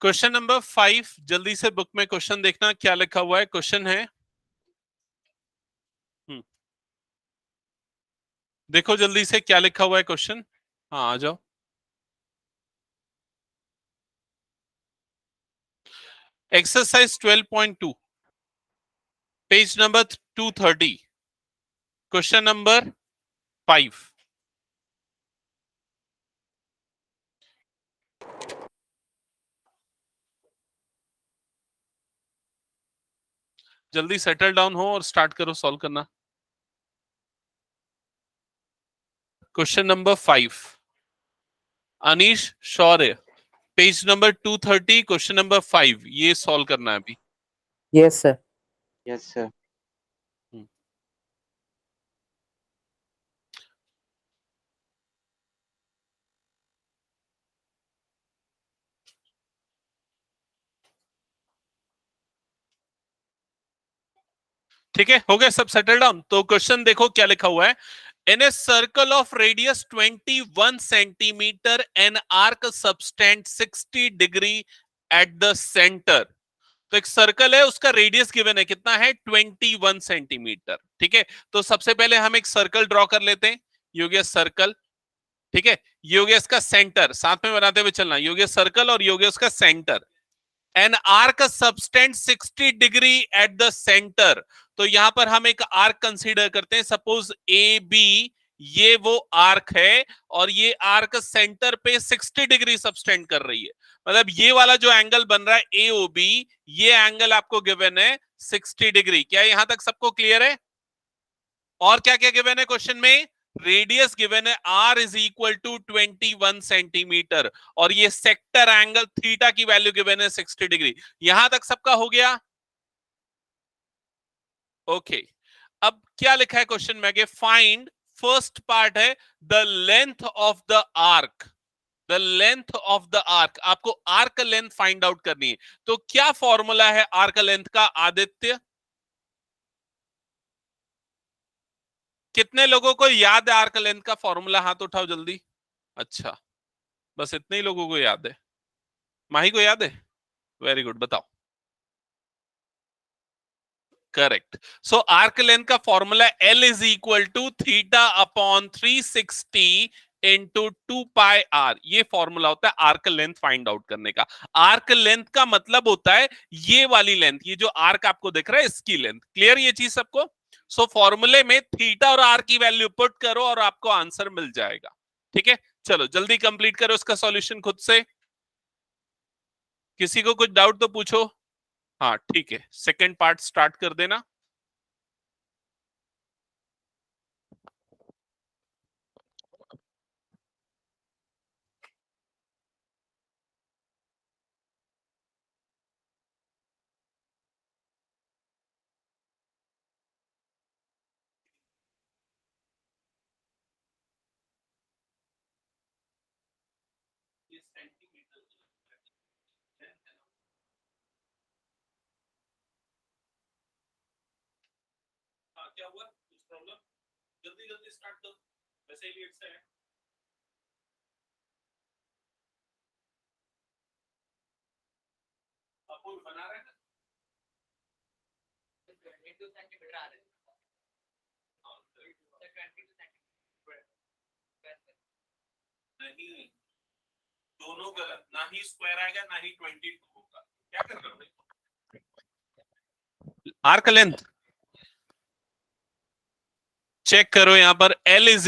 Question number 5, जल्दी से book में क्वेश्चन देखना क्या लिखा हुआ है। क्वेश्चन है, देखो जल्दी से क्या लिखा हुआ है क्वेश्चन। हाँ आ जाओ। Exercise 12.2, page number 230, question number 5। जल्दी सेटल डाउन हो और स्टार्ट करो सॉल्व करना। क्वेश्चन नंबर 5, अनीश शौर्य, पेज नंबर 230, क्वेश्चन नंबर 5, ये सॉल्व करना है अभी। Yes sir. Yes sir. ठीक है, हो गया सब सेटल डाउन। तो क्वेश्चन देखो क्या लिखा हुआ है। In a circle of radius 21 centimeter, an arc subtends 60 degree at the center. तो एक सर्कल है, उसका रेडियस गिवन है, कितना है 21 सेंटीमीटर। ठीक है, तो सबसे पहले हम एक सर्कल ड्रॉ कर लेते हैं। ये हो गया सर्कल। ठीक है, ये हो गया इसका सेंटर, साथ में बनाते हुए चलना। ये हो गया सर्कल और ये हो गया उसका centre. An arc subtend 60 degree at the centre. तो यहां पर हम एक आर्क कंसीडर करते हैं, सपोज ए बी, ये वो आर्क है और ये आर्क सेंटर पे 60 डिग्री सबटेंड कर रही है। मतलब ये वाला जो एंगल बन रहा है ए ओ बी, ये एंगल आपको गिवन है 60 डिग्री। क्या यहां तक सबको क्लियर है? और क्या क्या गिवन है क्वेश्चन में? रेडियस गिवन है r is equal to 21 centimetre और ये सेक्टर एंगल थीटा की वैल्यू गिवन है 60 डिग्री। यहां तक सबका हो गया? ओके, अब क्या लिखा है क्वेश्चन में आगे? फाइंड, फर्स्ट पार्ट है the length of the arc. The length of the arc, आपको आर्क लेंथ फाइंड आउट करनी है। तो क्या फॉर्मूला है आर्क लेंथ का आदित्य? कितने लोगों को याद है आर्क लेंथ का फॉर्मूला? हाथ उठाओ जल्दी। अच्छा, बस इतने ही लोगों को याद है। माही को याद है? वेरी गुड, बताओ। करेक्ट। सो आर्क लेंथ का formula L is equal to theta upon 360 into 2 pi r. ये फॉर्मूला होता है आर्क लेंथ फाइंड आउट करने का। आर्क लेंथ का मतलब होता है ये वाली लेंथ, ये जो आर्क आपको दिख रहा है इसकी लेंथ। क्लियर ये चीज सबको? सो फॉर्मूले में थीटा और आर की वैल्यू पुट करो और आपको आंसर मिल जाएगा। ठीक है, चलो जल्दी कंप्लीट करो इसका सॉल्यूशन खुद से। किसी को कुछ डाउट तो पूछो। हाँ ठीक है, सेकेंड पार्ट स्टार्ट कर देना। क्या हुआ? कुछ प्रॉब्लम? जल्दी जल्दी स्टार्ट करो, वैसे ही लेट से है। आपको बना रहे हैं 22 सेंटीमीटर आ रहे हैं। नहीं, दोनों गलत, ना ही स्क्वायर आएगा ना ही 22 होगा। क्या कर रहे हो? आर्क लेंथ चेक करो, यहां पर L is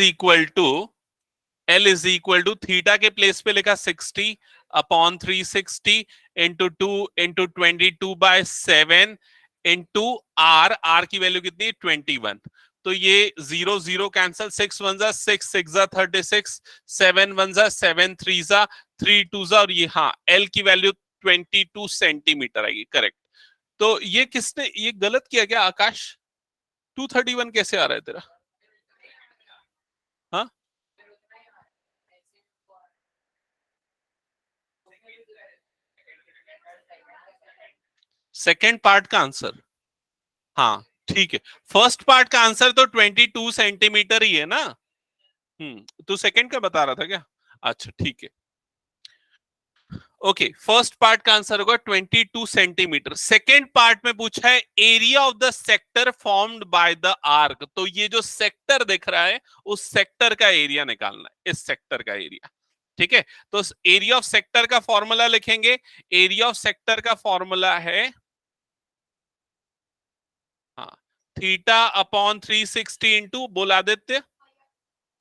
equal to theta के प्लेस पे लिखा 60 upon 360 into 2 into 22/7 into r की वैल्यू कितनी है 21। तो ये 0 0 कैंसल, 6 1 जा 6 6 जा 36, 7 1 जा 7 3 जा 3 2 जा, और ये हाँ L की वैल्यू 22 सेंटीमीटर आएगी। करेक्ट। तो ये किसने ये गलत किया क्या आकाश? 231 कैसे आ रहा है तेरा? हाँ, सेकेंड पार्ट का आंसर? हाँ ठीक है, फर्स्ट पार्ट का आंसर तो 22 सेंटीमीटर ही है ना। तू सेकंड का बता रहा था क्या? अच्छा ठीक है, ओके, फर्स्ट पार्ट का आंसर होगा 22 सेंटीमीटर। सेकेंड पार्ट में पूछा है area of the sector formed by the arc. तो ये जो सेक्टर दिख रहा है उस सेक्टर का एरिया निकालना है, इस सेक्टर का एरिया। ठीक है, तो एरिया ऑफ सेक्टर का फॉर्मूला लिखेंगे। एरिया ऑफ सेक्टर का फॉर्मूला है, हाँ, थीटा अपॉन 360 इंटू, बोल Aditya,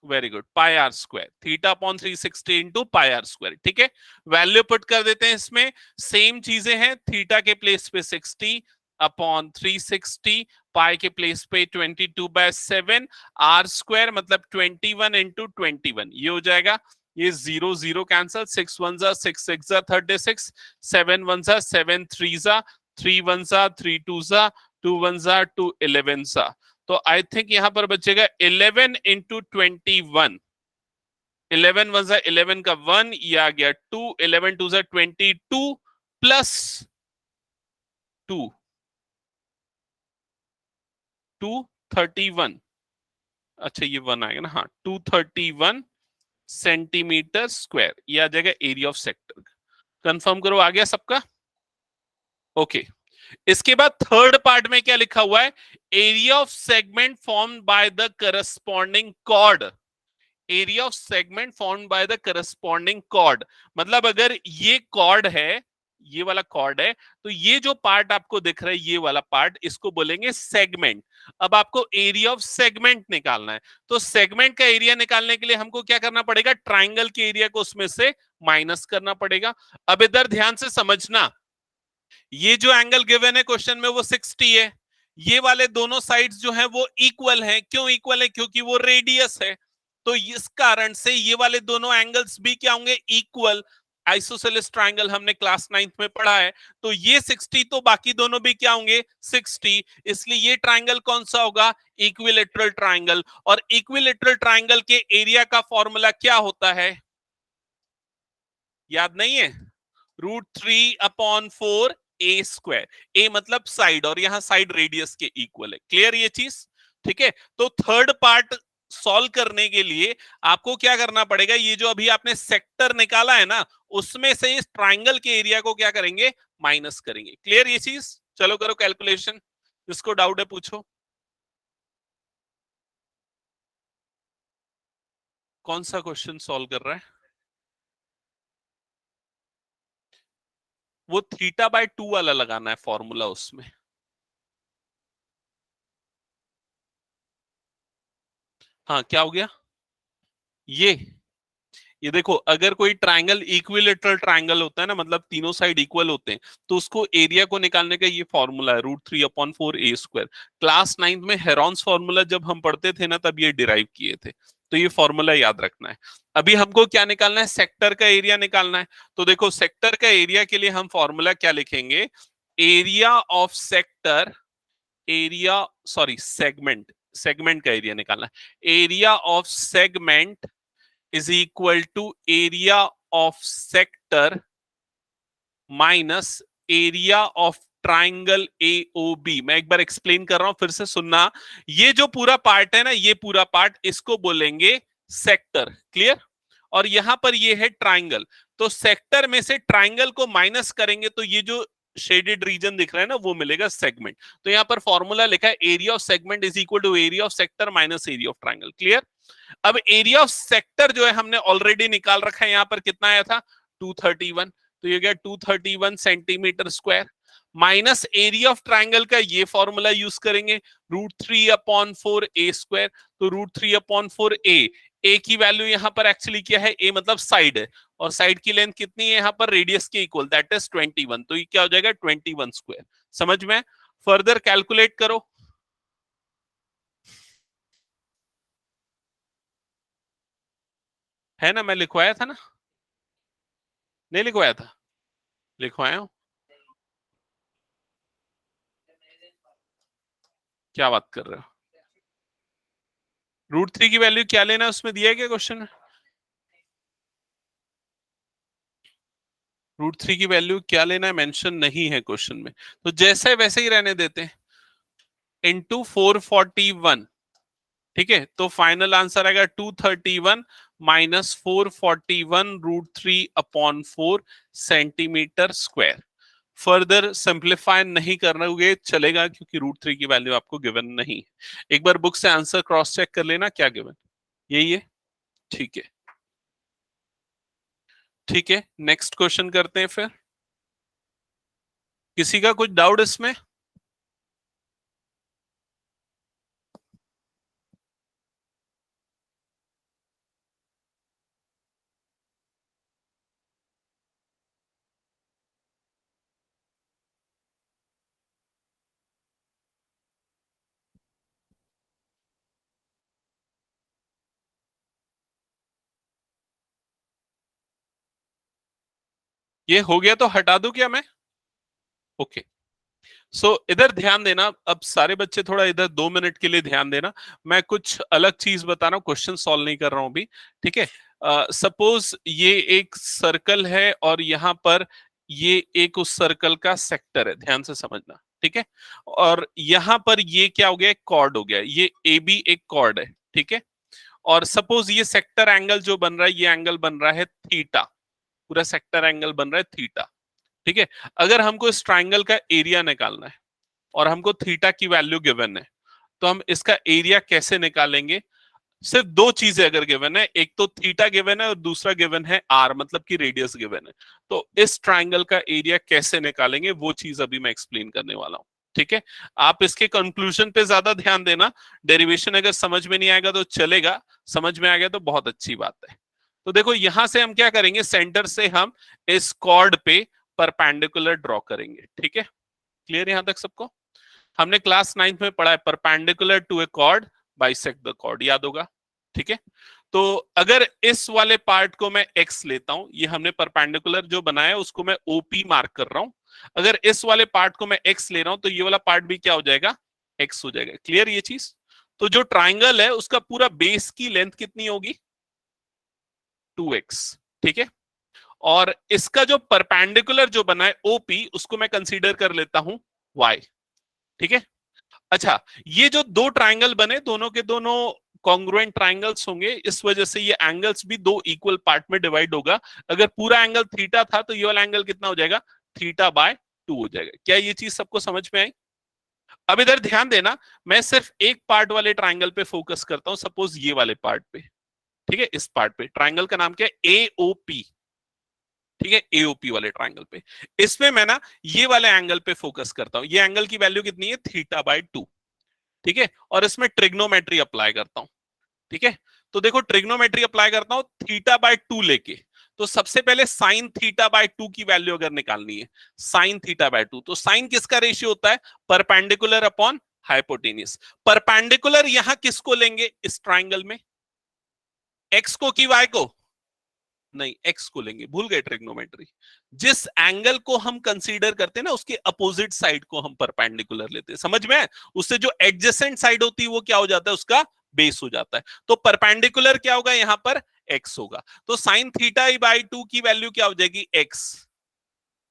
very good, pi r square, theta upon 360 into pi r square. ठीक है, वैल्यू पुट कर देते हैं इसमें, सेम चीजें हैं, थीटा के प्लेस पे 60 अपॉन 360, पाई के प्लेस पे 22/7, आर स्क्वायर मतलब 21 इंटू 21, ये हो जाएगा। ये 0 0 कैंसल, 6 1 जा 6 6 जा 36, 7 1 जा 7 3 जा 3 1 जा 3 2 जा 2 1 जा 2 11 जा। तो आई थिंक यहां पर बचेगा 11 इंटू 21, 11 वन 11 का 1, ये आ गया 2, 11 2 22 प्लस 2, 231, अच्छा ये 1 आएगा ना, हाँ, 231 सेंटीमीटर स्क्वायर, ये आ जाएगा एरिया ऑफ सेक्टर। कंफर्म करो, आ गया सबका? ओके, इसके बाद थर्ड पार्ट में क्या लिखा हुआ है, area of segment formed by the corresponding chord. Area of segment formed by the corresponding chord, मतलब अगर ये कॉर्ड है, ये वाला कॉर्ड है, तो ये जो पार्ट आपको दिख रहा है, ये वाला पार्ट, इसको बोलेंगे सेगमेंट। अब आपको एरिया ऑफ सेगमेंट निकालना है, तो सेगमेंट का एरिया निकालने के लिए हमको क्या करना पड़ेगा, ट्राइंगल के एरिया को उसमें से माइनस करना पड़ेगा। अब इधर ध्यान से समझना, ये जो एंगल गिवन है क्वेश्चन में वो 60 है, ये वाले दोनों साइड्स जो हैं वो इक्वल हैं। क्यों इक्वल है? क्योंकि वो रेडियस है, तो इस कारण से ये वाले दोनों एंगल्स भी क्या होंगे, इक्वल। आइसोसेलेस ट्रायंगल हमने क्लास 9th में पढ़ा है, तो ये 60 तो बाकी दोनों भी क्या होंगे, 60, इसलिए ये ट्रायंगल कौन सा होगा, इक्विलेटरल ट्रायंगल। और इक्विलेटरल ट्रायंगल के एरिया का फॉर्मूला क्या होता है, याद नहीं है, √3/4 ए स्क्वायर। ए मतलब साइड, और यहां साइड रेडियस के इक्वल है। क्लियर ये चीज? ठीक है, तो थर्ड पार्ट सॉल्व करने के लिए आपको क्या करना पड़ेगा, ये जो अभी आपने सेक्टर निकाला है ना, उसमें से इस ट्राइंगल के एरिया को क्या करेंगे, माइनस करेंगे। क्लियर ये चीज? चलो करो कैलकुलेशन, जिसको डाउट है पूछो। कौन सा क्वेश्चन सॉल्व कर रहा है? वो θ/2 वाला लगाना है फॉर्मूला उसमें। हाँ, क्या हो गया, ये देखो, अगर कोई ट्रायंगल इक्विलेटरल ट्रायंगल होता है ना, मतलब तीनों साइड इक्वल होते हैं, तो उसको एरिया को निकालने का ये फॉर्मूला है, √3/4 ए स्क्वायर। क्लास 9th में हेरॉन्स फॉर्मूला जब हम पढ़ते थे ना, तब ये डिराइव किए थे, तो ये फॉर्मूला याद रखना है। अभी हमको क्या निकालना है, सेक्टर का एरिया निकालना है। तो देखो, सेक्टर का एरिया के लिए हम फॉर्मूला क्या लिखेंगे, area of sector, area, sorry segment, segment का एरिया निकालना है, area of segment is equal to area of sector minus area of triangle AOB। मैं एक बार एक्सप्लेन कर रहा हूं, फिर से सुनना। ये जो पूरा पार्ट है ना, ये पूरा पार्ट, इसको बोलेंगे सेक्टर। क्लियर? और यहां पर ये है ट्राइंगल, तो सेक्टर में से ट्राइंगल को माइनस करेंगे तो ये जो शेडेड रीजन दिख रहा है ना, वो मिलेगा सेगमेंट। तो यहां पर फॉर्मूला लिखा है, area of segment is equal to area of sector minus area of triangle. Clear? अब एरिया ऑफ सेक्टर जो है हमने ऑलरेडी निकाल रखा है, यहां पर कितना आया था, 231, तो ये गया 231 centimetre square, minus area of triangle का ये फॉर्मूला यूज करेंगे, √3/4 ए स्क्वायर। तो √3/4 ए की वैल्यू यहां पर एक्चुअली क्या है, ए मतलब साइड है, और साइड की लेंथ कितनी है यहां पर, रेडियस के इक्वल, दैट इज 21, तो ये क्या हो जाएगा, 21 स्क्वायर। समझ में? फर्दर कैलकुलेट करो। है ना, मैं लिखवाया था ना, नहीं लिखवाया था, लिखवाया हूं, क्या बात कर रहे हो, √3 की वैल्यू क्या लेना है, उसमें दिया है क्या क्वेश्चन में, √3 की वैल्यू क्या लेना है, मेंशन नहीं है क्वेश्चन में, तो जैसे वैसे ही रहने देते हैं, इंटू 441। ठीक है, तो फाइनल आंसर आएगा 231 -441√3/4 सेंटीमीटर स्क्वायर। फर्दर सिंप्लीफाई नहीं करना चलेगा क्योंकि √3 की वैल्यू आपको गिवन नहीं है। एक बार बुक से आंसर क्रॉस चेक कर लेना क्या गिवन यही है। ठीक है, ठीक है, नेक्स्ट क्वेश्चन करते हैं फिर। किसी का कुछ डाउट इसमें? ये हो गया तो हटा दूं क्या मैं? ओके। सो इधर ध्यान देना, अब सारे बच्चे थोड़ा इधर 2 मिनट के लिए ध्यान देना। मैं कुछ अलग चीज बता रहा हूँ, क्वेश्चन सॉल्व नहीं कर रहा हूं अभी। ठीक है, सपोज ये एक सर्कल है और यहां पर ये एक उस सर्कल का सेक्टर है, ध्यान से समझना। ठीक है, और यहां पर ये क्या हो गया, एक कॉर्ड हो गया, ये ए बी एक कॉर्ड है। ठीक है, और सपोज ये सेक्टर एंगल जो बन रहा है, ये एंगल बन रहा है थीटा, पूरा सेक्टर एंगल बन रहा है थीटा। ठीक है, अगर हमको इस ट्राइंगल का एरिया निकालना है और हमको थीटा की वैल्यू गिवन है, तो हम इसका एरिया कैसे निकालेंगे? सिर्फ दो चीजें अगर गिवन है, एक तो थीटा गिवन है और दूसरा गिवन है आर, मतलब कि रेडियस गिवन है। तो इस ट्राइंगल का एरिया कैसे निकालेंगे वो चीज अभी मैं एक्सप्लेन करने वाला हूं। ठीक है, आप इसके कंक्लूजन पे ज्यादा ध्यान देना। डेरिवेशन अगर समझ में नहीं आएगा तो चलेगा, समझ में आ गया तो बहुत अच्छी बात है। तो देखो यहां से हम क्या करेंगे, सेंटर से हम इस कॉर्ड पे परपेंडिकुलर ड्रॉ करेंगे। ठीक है, क्लियर यहां तक सबको? हमने क्लास 9th में पढ़ा है perpendicular to a chord bisect the chord, याद होगा। ठीक है, तो अगर इस वाले पार्ट को मैं एक्स लेता हूं, ये हमने परपेंडिकुलर जो बनाया उसको मैं ओपी मार्क कर रहा हूं। अगर इस वाले पार्ट को मैं एक्स ले रहा हूं तो ये वाला पार्ट भी क्या हो जाएगा, एक्स हो जाएगा। क्लियर ये चीज? तो जो ट्राइंगल है उसका पूरा बेस की लेंथ कितनी होगी, 2x। ठीक है, और इसका जो परपेंडिकुलर जो बना है ओपी, उसको मैं कंसीडर कर लेता हूं y। ठीक है, अच्छा, ये जो दो ट्राइंगल बने दोनों के दोनों कॉन्ग्रुएंट ट्राइंगल्स होंगे, इस वजह से ये एंगल्स भी दो इक्वल पार्ट में डिवाइड होगा। अगर पूरा एंगल थीटा था तो ये वाला एंगल कितना हो जाएगा, θ/2 हो जाएगा। क्या ये चीज सबको समझ में आई? अब इधर ध्यान देना, मैं सिर्फ एक पार्ट वाले ट्राइंगल पे फोकस करता हूं, सपोज ये वाले पार्ट पे। ठीक है, इस पार्ट पे ट्राइंगल का नाम क्या है, एओपी। ठीक है, एओपी वाले ट्राइंगल पे, इसमें मैं ना ये वाले एंगल पे फोकस करता हूं। ये एंगल की वैल्यू कितनी है, θ/2। ठीक है, और इसमें ट्रिग्नोमेट्री अप्लाई करता हूं। ठीक है, तो देखो ट्रिग्नोमेट्री अप्लाई करता हूं θ/2 लेके। तो सबसे पहले साइन θ/2 की वैल्यू अगर निकालनी है, साइन θ/2, तो साइन किसका रेशियो होता है, परपेंडिकुलर अपॉन हाइपोटेनियस। परपेंडिकुलर यहां किसको लेंगे इस ट्राइंगल में, एक्स को कि वाई को? नहीं, एक्स को लेंगे, भूल गए ट्रिग्नोमेट्री। जिस एंगल को हम कंसीडर करते हैं ना उसके अपोजिट साइड को हम परपेंडिकुलर लेते हैं, समझ में? उससे जो एडजेसेंट साइड होती है वो क्या हो जाता है, उसका बेस हो जाता है। तो परपेंडिकुलर क्या होगा यहां पर, एक्स होगा। तो साइन θ/2 की वैल्यू क्या हो जाएगी, एक्स।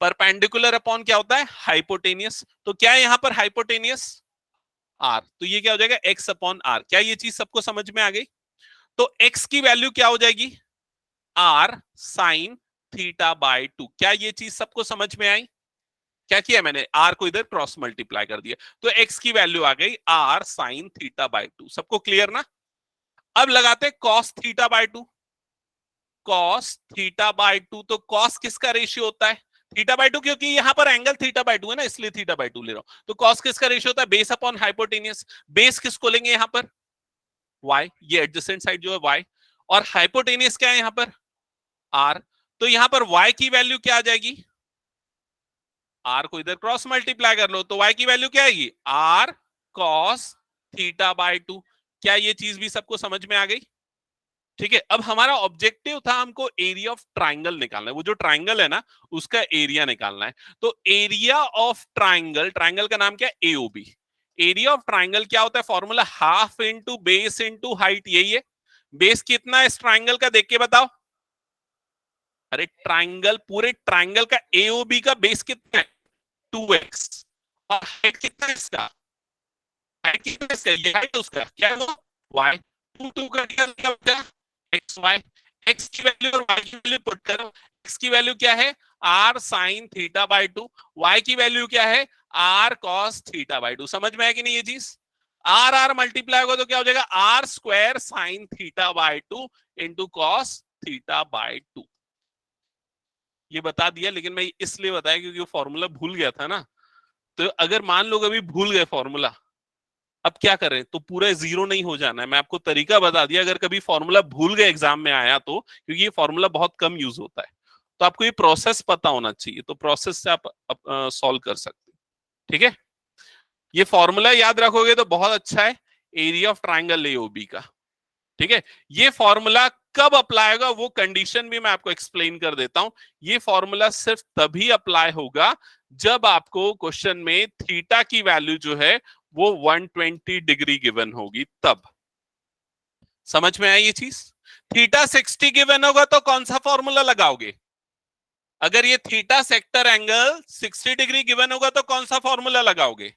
परपेंडिकुलर अपॉन क्या होता है, हाइपोटेनियस। तो क्या है यहां पर हाइपोटेनियस, आर। तो ये क्या हो जाएगा, एक्स अपॉन आर। क्या ये चीज सबको समझ में आ गई? तो एक्स की वैल्यू क्या हो जाएगी, आर साइन θ/2। क्या ये चीज सबको समझ में आई? क्या किया मैंने, आर को इधर क्रॉस मल्टीप्लाई कर दिया, तो एक्स की वैल्यू आ गई आर साइन θ/2। सबको क्लियर ना? अब लगाते कॉस θ/2। कॉस θ/2, तो कॉस किसका रेशियो होता है, θ/2, क्योंकि यहां पर एंगल θ/2 है ना, इसलिए θ/2 ले रहा हूं। तो कॉस किसका रेशियो होता है, बेस अपॉन हाइपोटेनियस। बेस किसको लेंगे यहां पर, y, ये एडजेसेंट साइड जो है y, और हाइपोटेनियस क्या है यहां पर, r। तो यहां पर y की वैल्यू क्या आ जाएगी, r को इधर क्रॉस मल्टीप्लाई कर लो, तो y की वैल्यू क्या आएगी, r cos θ/2। क्या ये चीज भी सबको समझ में आ गई? ठीक है, अब हमारा ऑब्जेक्टिव था हमको एरिया ऑफ ट्राइंगल निकालना है, वो जो ट्राइंगल है ना उसका एरिया निकालना है। तो एरिया ऑफ ट्राइंगल, ट्राइंगल का नाम क्या है, एओबी। एरिया ऑफ ट्राइंगल क्या होता है, formula half into base into height, यही है। बेस कितना है इस ट्राइंगल का, देख के बताओ। अरे ट्राइंगल, पूरे ट्राइंगल का एओबी का बेस कितना है, 2x। और हाइट कितना है इसका, हाइट कितना है इसका, ये हाइट उसका क्या है वो, y। 2 2 का क्या बचा, xy। एक्स की वैल्यू और वाई की वैल्यू पुट करो। एक्स की वैल्यू क्या है, r sine theta by two, y की वैल्यू क्या है, r cos theta by two. समझ में है कि नहीं ये चीज? आर आर मल्टीप्लाई होगा तो क्या हो जाएगा, r square sine theta by two into cos theta by two. ये बता दिया, लेकिन मैं इसलिए बताया क्योंकि वो फॉर्मूला भूल गया था ना। तो अगर मान लो कभी भूल गए फॉर्मूला, अब क्या करें, तो पूरा जीरो नहीं हो जाना है। मैं आपको तरीका बता दिया, अगर कभी फॉर्मूला भूल गए एग्जाम में आया तो, क्योंकि ये फॉर्मूला बहुत कम यूज होता है, तो आपको ये प्रोसेस पता होना चाहिए, तो प्रोसेस से आप सॉल्व कर सकते हैं। ठीक है, ये फॉर्मूला याद रखोगे तो बहुत अच्छा है, एरिया ऑफ ट्राइंगल एओबी का। ठीक है, ये फॉर्मूला कब अप्लाई होगा वो कंडीशन भी मैं आपको एक्सप्लेन कर देता हूं। ये फॉर्मूला सिर्फ तभी अप्लाई होगा जब आपको क्वेश्चन में थीटा की वैल्यू जो है वो 120 डिग्री गिवन होगी, तब। समझ में आई ये चीज? थीटा 60 गिवन होगा तो कौन सा फॉर्मूला लगाओगे? अगर ये theta sector angle 60 degree given होगा तो कौन सा फॉर्मूला लगाओगे?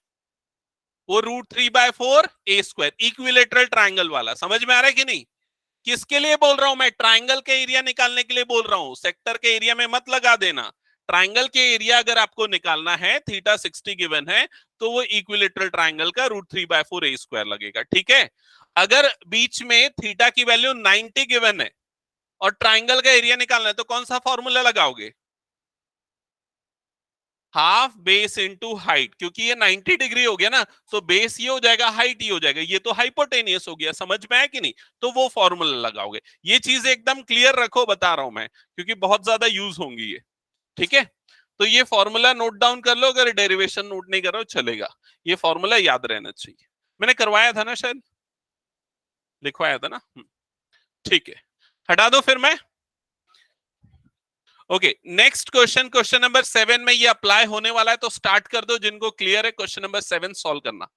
वो √3/4 ए स्क्वायर, इक्विलेटरल ट्राइंगल वाला। समझ में आ रहा है कि नहीं? किसके लिए बोल रहा हूं मैं? ट्राइंगल के एरिया निकालने के लिए बोल रहा हूं, सेक्टर के एरिया में मत लगा देना। ट्राइंगल के एरिया अगर आपको निकालना है, थीटा 60 गिवन है, तो वो इक्विलेटरल ट्राइंगल का √3/4 ए स्क्वायर लगेगा। ठीक है, अगर बीच में थीटा की वैल्यू 90 गिवन है और ट्राइंगल का एरिया निकालना है, तो कौन सा फॉर्मूला लगाओगे? हाफ बेस इंटू हाइट, क्योंकि ये 90 डिग्री हो गया ना, तो बेस ये हो जाएगा, हाइट ये हो जाएगा, ये तो हाइपोटेनियस हो गया। समझ में है कि नहीं? तो वो फॉर्मूला लगाओगे। ये चीज एकदम क्लियर रखो, बता रहा हूं मैं, क्योंकि बहुत ज्यादा यूज होंगी ये। ठीक है, तो ये फॉर्मूला नोट डाउन कर लो, अगर डेरिवेशन नोट नहीं करो चलेगा, ये फॉर्मूला याद रहना चाहिए। मैंने करवाया था ना, शायद लिखवाया था ना। ठीक है, हटा दो फिर मैं। Okay, next question, question number 7 में ये अप्लाई होने वाला है, तो स्टार्ट कर दो जिनको क्लियर है, क्वेश्चन नंबर 7 सॉल्व करना।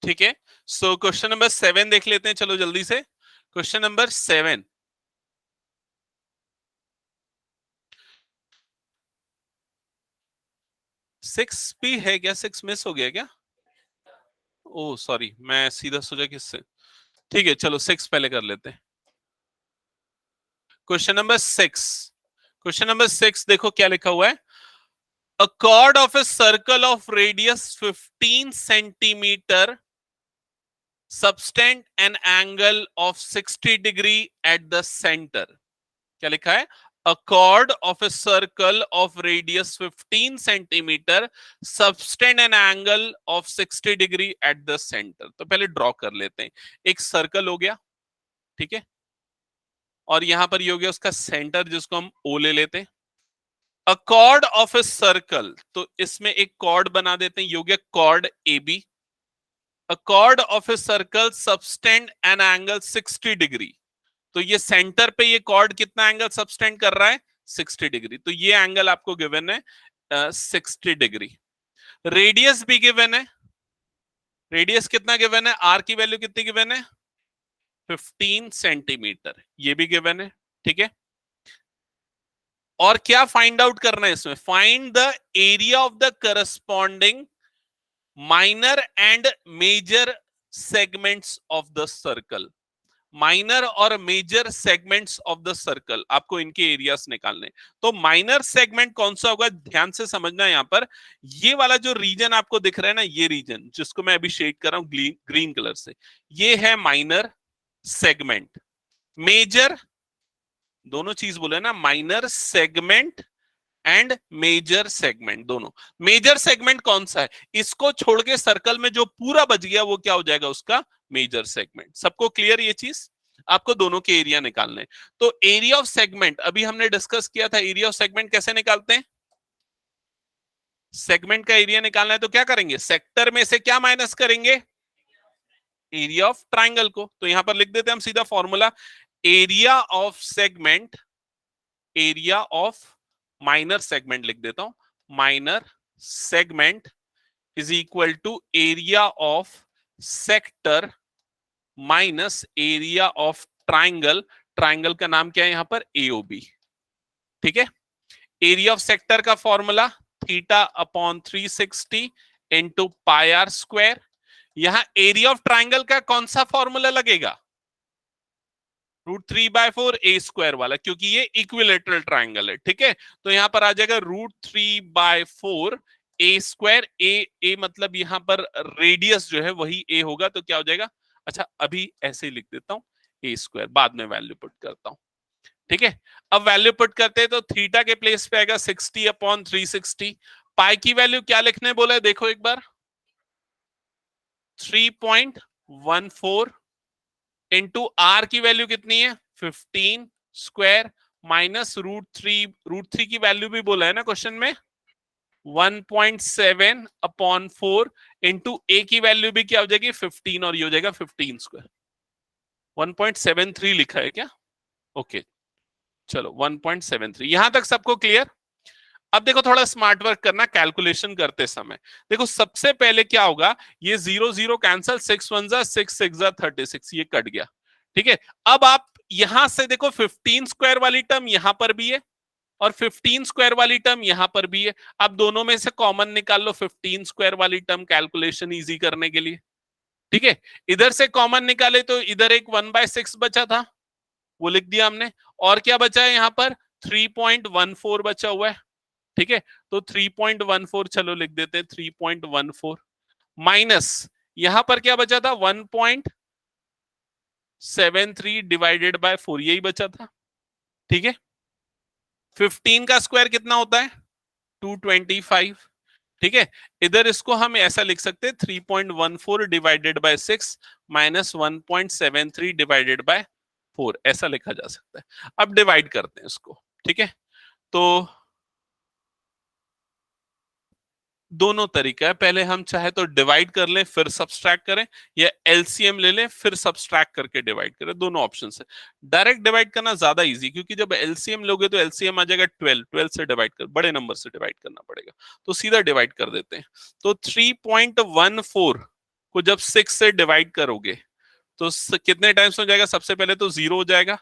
ठीक है, सो क्वेश्चन नंबर 7 देख लेते हैं, चलो जल्दी से। क्वेश्चन नंबर 7, 6 भी है क्या? 6 मिस हो गया क्या? ओ सॉरी, मैं सीधा सोचा किससे। ठीक है, चलो 6 पहले कर लेते हैं। क्वेश्चन नंबर 6, क्वेश्चन नंबर 6 देखो क्या लिखा हुआ है। A chord of a circle of radius 15 centimeter subtend an angle of 60 degree at the center. क्या लिखा है? A chord of a circle of radius 15 centimeter subtend an angle of 60 degree at the center. तो पहले draw कर लेते हैं। एक circle हो गया, ठीक है, और यहां पर ये हो गया उसका सेंटर, जिसको हम ओ ले लेते हैं। अ कॉर्ड ऑफ ए सर्कल, तो इसमें एक कॉर्ड बना देते हैं, ये हो गया chord A B. A chord of a circle subtend an angle 60 degree, तो ये सेंटर पे ये कॉर्ड कितना एंगल सबटेंड कर रहा है? 60 डिग्री। तो ये एंगल आपको गिवन है 60 डिग्री। रेडियस भी गिवन है, रेडियस कितना गिवन है? आर की वैल्यू कितनी गिवन है? 15 सेंटीमीटर, ये भी गिवन है। ठीक है, और क्या फाइंड आउट करना है इसमें? Find the area of the corresponding minor and major segments of the circle. Minor और major segments of the circle, आपको इनके एरियाज निकालने। तो माइनर सेगमेंट कौन सा होगा, ध्यान से समझना। यहां पर ये वाला जो रीजन आपको दिख रहा है ना, ये रीजन जिसको मैं अभी शेड कर रहा हूं ग्रीन कलर से, ये है माइनर सेगमेंट। मेजर, दोनों चीज बोले ना, minor segment and major segment दोनों। मेजर सेगमेंट कौन सा है? इसको छोड़ के सर्कल में जो पूरा बच गया वो क्या हो जाएगा? उसका मेजर सेगमेंट। सबको क्लियर ये चीज? आपको दोनों के एरिया निकालने। तो एरिया ऑफ सेगमेंट अभी हमने डिस्कस किया था, एरिया ऑफ सेगमेंट कैसे निकालते हैं? सेगमेंट का एरिया निकालना है तो क्या करेंगे? सेक्टर में से क्या माइनस करेंगे? एरिया ऑफ ट्राइंगल को। तो यहां पर लिख देते हैं हम सीधा formula, area of segment, area of minor segment लिख देता हूं, minor segment is equal to area of sector minus area of triangle, triangle का नाम क्या है यहां पर, एओबी। ठीक है, एरिया ऑफ सेक्टर का formula theta upon 360 into pi r square. यहां एरिया ऑफ ट्राइंगल का कौन सा फॉर्मूला लगेगा, √3/4 ए स्क्वायर वाला, क्योंकि ये इक्विलेटरल ट्राइंगल है। ठीक है, तो यहां पर आ जाएगा √3/4 ए स्क्वायर। ए मतलब यहां पर रेडियस जो है वही ए होगा, तो क्या हो जाएगा, अच्छा अभी ऐसे ही लिख देता हूं ए स्क्वायर, बाद में वैल्यू पुट करता हूं। ठीक है, अब वैल्यू पुट करते हैं तो थीटा के प्लेस पे आएगा 60 अपॉन 360। पाई की वैल्यू क्या लिखने बोला है, देखो एक बार, 3.14 इंटू आर की वैल्यू कितनी है 15 स्क्वायर माइनस √3 की वैल्यू भी बोला है ना क्वेश्चन में 1.7 अपॉन 4 इंटू ए की वैल्यू भी क्या हो जाएगी 15 और ये हो जाएगा 15 स्क्वायर। 1.73 लिखा है क्या, ओके चलो 1.73, यहां तक सबको क्लियर। अब देखो थोड़ा स्मार्ट वर्क करना कैलकुलेशन करते समय। देखो सबसे पहले क्या होगा, ये 0 0 कैंसल, 6 1 जा 6 6 जा 36, ये कट गया। ठीक है, अब आप यहां से देखो 15 स्क्वायर वाली टर्म यहां पर भी है और 15 स्क्वायर वाली टर्म यहां पर भी है। अब दोनों में से कॉमन निकाल लो 15 स्क्वायर वाली टर्म, कैलकुलेशन इजी करने के लिए। ठीक है, इधर से कॉमन निकाले तो इधर एक 1/6 बचा था, वो लिख दिया हमने, और क्या बचा है यहाँ पर 3.14 बचा हुआ है। ठीक है, तो 3.14 चलो लिख देते हैं 3.14 माइनस यहां पर क्या बचा था 1.73 डिवाइडेड बाय 4, यही बचा था। ठीक है, 15 का स्क्वायर कितना होता है 225। ठीक है, इधर इसको हम ऐसा लिख सकते हैं 3.14 divided by 6 minus 1.73 divided by 4, ऐसा लिखा जा सकता है। अब डिवाइड करते हैं इसको। ठीक है, तो दोनों तरीका है, पहले हम चाहे तो डिवाइड कर लें फिर सब्सट्रैक्ट करें, या एलसीएम ले लें फिर सब्सट्रैक्ट करके डिवाइड करें, दोनों ऑप्शन है। डायरेक्ट डिवाइड करना ज्यादा इजी, क्योंकि जब एलसीएम लोगे तो एलसीएम आ जाएगा 12, 12 से डिवाइड कर, बड़े नंबर से डिवाइड करना पड़ेगा, तो सीधा डिवाइड कर देते हैं। तो 3.14 को जब 6 से डिवाइड करोगे तो कितने टाइम्स हो जाएगा, सबसे पहले तो 0 हो जाएगा।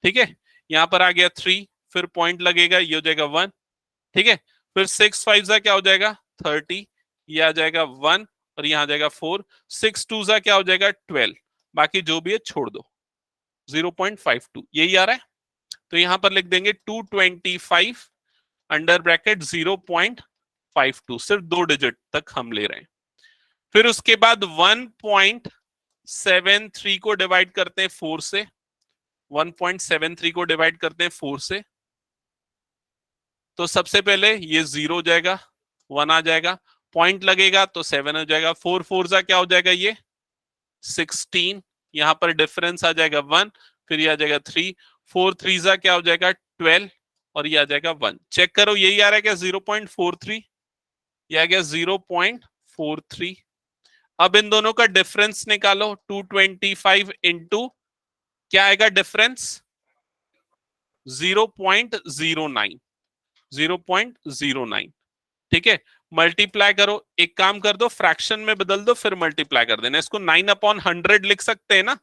ठीक है, यहां पर आ गया 3, फिर पॉइंट लगेगा, ये हो जाएगा 1। ठीक है, फिर 6 5 जा क्या हो जाएगा 30, ये आ जाएगा 1 और यहां आ जाएगा 4, 6 2 जा क्या हो जाएगा 12, बाकी जो भी है छोड़ दो, 0.52 यही आ रहा है। तो यहां पर लिख देंगे 225 अंडर ब्रैकेट 0.52, सिर्फ 2 डिजिट तक हम ले रहे हैं। फिर उसके बाद 1.73 को डिवाइड करते हैं 4 से, 1.73 को डिवाइड करते हैं 4 से, तो सबसे पहले ये 0 हो जाएगा, 1 आ जाएगा, पॉइंट लगेगा तो 7 हो जाएगा, 4 4 जा क्या हो जाएगा ये 16, यहां पर डिफरेंस आ जाएगा 1, फिर ये आ जाएगा 3, 4 3 जा क्या हो जाएगा 12 और ये आ जाएगा 1। चेक करो यही आ रहा है क्या 0.43, ये आ गया 0.43। अब इन दोनों का डिफरेंस निकालो, 225 इंटू क्या आएगा डिफरेंस 0.09, 0.09। ठीक है, मल्टीप्लाई करो, एक काम कर दो फ्रैक्शन में बदल दो फिर मल्टीप्लाई कर देना, इसको 9/100 लिख सकते हैं ना।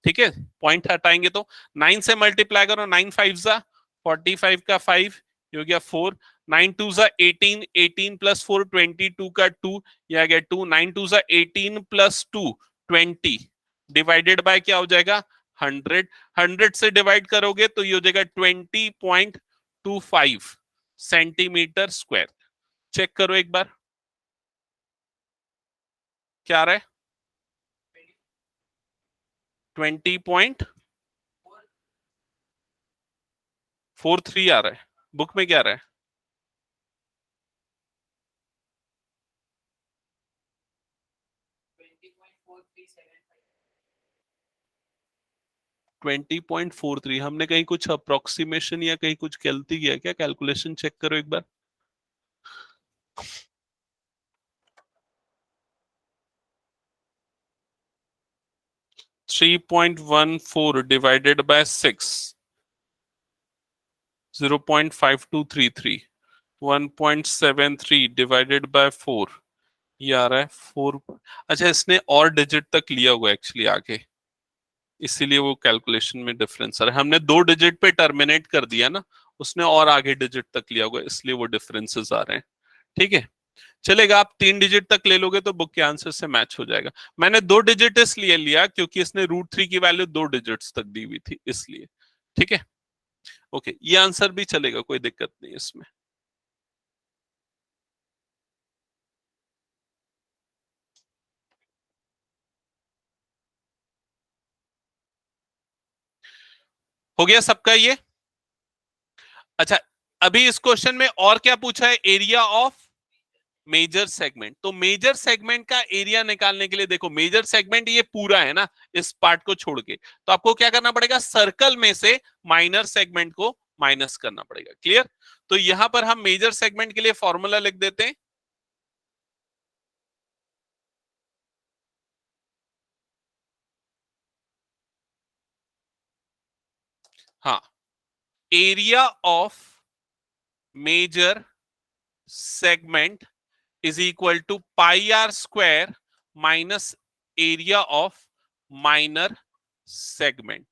ठीक है, पॉइंट हटाएंगे तो 9 से मल्टीप्लाई करो, 9 5 जा 45 का 5, ये हो गया 4, 9 2 जा 18, 18 प्लस 4 22 का 2, ये आ गया 2, 9 2 जा 18 प्लस 2 20 डिवाइडेड बाय क्या हो जाएगा 100, 100 से डिवाइड करोगे तो ये हो जाएगा 20.25 सेंटीमीटर स्क्वायर। चेक करो एक बार क्या आ रहा है 20.43 आ रहा है, बुक में क्या आ रहा है 20.43। हमने कहीं कुछ अप्रोक्सीमेशन या कहीं कुछ गलती किया क्या, कैलकुलेशन चेक करो एक बार। Three 3.14 divided by 6, 0.5233, 1.73 divided by 4, ये आ रहा है 4। अच्छा, इसने और डिजिट तक लिया हुआ एक्चुअली आगे, इसीलिए वो कैलकुलेशन में डिफरेंस आ रहा है। हमने 2 डिजिट पे टर्मिनेट कर दिया ना, उसने और आगे डिजिट तक लिया हुआ है, इसलिए वो डिफरेंसेस आ रहे हैं। ठीक है, चलेगा। आप 3 डिजिट तक ले लोगे तो बुक के आंसर से मैच हो जाएगा। मैंने 2 डिजिट इसलिए लिया क्योंकि इसने √3 की वैल्यू 2 डिजिट्स तक दी हुई थी, इसलिए। ठीक है, ओके, ये आंसर भी चलेगा, कोई दिक्कत नहीं इसमें। हो गया सबका ये। अच्छा, अभी इस क्वेश्चन में और क्या पूछा है? Area of major segment. तो मेजर सेगमेंट का एरिया निकालने के लिए देखो, मेजर सेगमेंट ये पूरा है ना, इस पार्ट को छोड़ के, तो आपको क्या करना पड़ेगा? सर्कल में से माइनर सेगमेंट को माइनस करना पड़ेगा। क्लियर? तो यहां पर हम मेजर सेगमेंट के लिए फॉर्मूला लिख देते हैं। हाँ, area of major segment is equal to pi r square minus area of minor segment.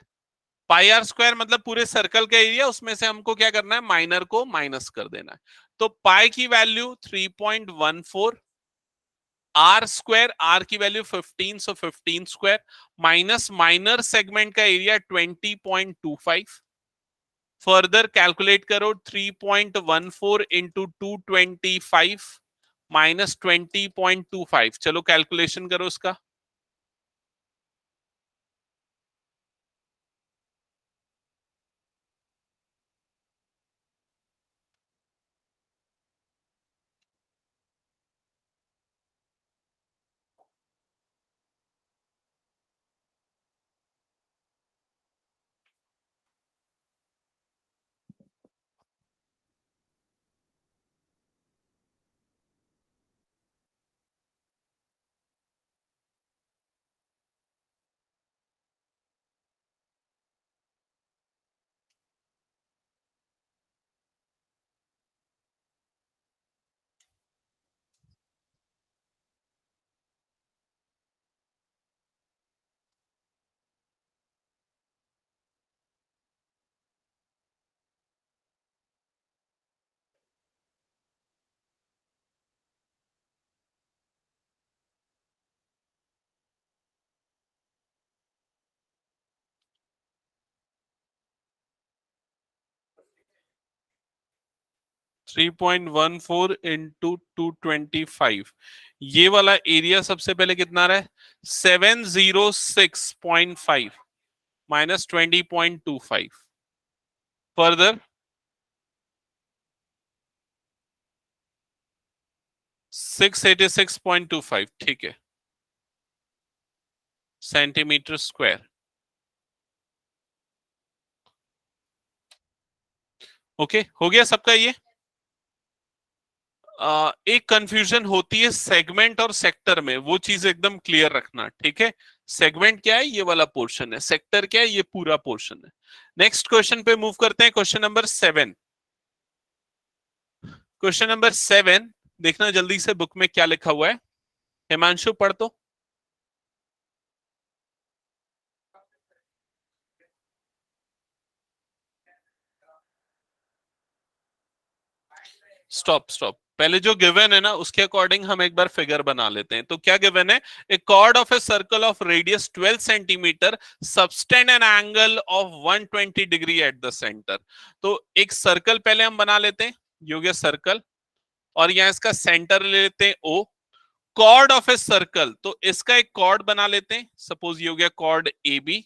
Pi r square मतलब पूरे सर्कल का एरिया, उसमें से हमको क्या करना है? माइनर को माइनस कर देना है। तो पाई की वैल्यू 3.14, आर स्क्वायर, आर की वैल्यू 15, सो 15 स्क्वायर माइनस माइनर सेगमेंट का एरिया 20.25। फर्दर कैलकुलेट करो, 3.14 इंटू 225 माइनस 20.25। चलो कैलकुलेशन करो उसका। 3.14 इंटू 225, ये वाला एरिया सबसे पहले कितना रहा है? 706.5 माइनस 20.25। फर्दर 686.25। ठीक है, सेंटीमीटर स्क्वायर। ओके, हो गया सबका ये। एक कंफ्यूजन होती है सेगमेंट और सेक्टर में, वो चीज एकदम क्लियर रखना। ठीक है, सेगमेंट क्या है? ये वाला पोर्शन है। सेक्टर क्या है? ये पूरा पोर्शन है। नेक्स्ट क्वेश्चन पे मूव करते हैं, क्वेश्चन नंबर 7। क्वेश्चन नंबर 7, देखना जल्दी से बुक में क्या लिखा हुआ है। हिमांशु पढ़ तो। स्टॉप स्टॉप, पहले जो गिवन है ना उसके अकॉर्डिंग हम एक बार फिगर बना लेते हैं। तो क्या गिवन है? A chord of a circle of radius 12 centimetre subtend an angle of 120 degree at the centre. तो एक सर्कल पहले हम बना लेते हैं, ये हो गया सर्कल, और यहां इसका सेंटर ले लेते हैं ओ। कॉर्ड ऑफ ए सर्कल, तो इसका एक कॉर्ड बना लेते हैं, सपोज ये हो गया chord A B.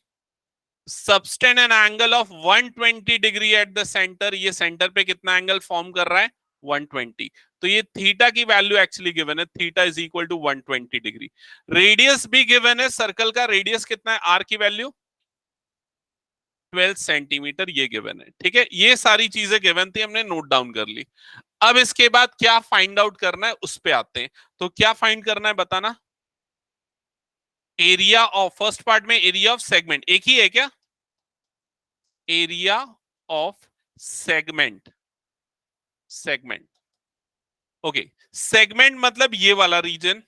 Subtend an angle of 120 degree at the centre, ये सेंटर पे कितना एंगल फॉर्म कर रहा है? 120। तो ये थीटा की वैल्यू एक्चुअली गिवन है, theta is equal to 120 degree. Radius भी गिवन है, सर्कल का रेडियस कितना है? आर की वैल्यू 12 सेंटीमीटर, ये गिवन है। ठीक है, ये सारी चीजें गिवन थी, हमने नोट डाउन कर ली। अब इसके बाद क्या फाइंड आउट करना है उस पे आते हैं। तो क्या फाइंड करना है बताना? एरिया ऑफ, फर्स्ट पार्ट में एरिया ऑफ सेगमेंट एक ही है क्या? Area of segment, segment. Okay, segment मतलब ये वाला रीजन,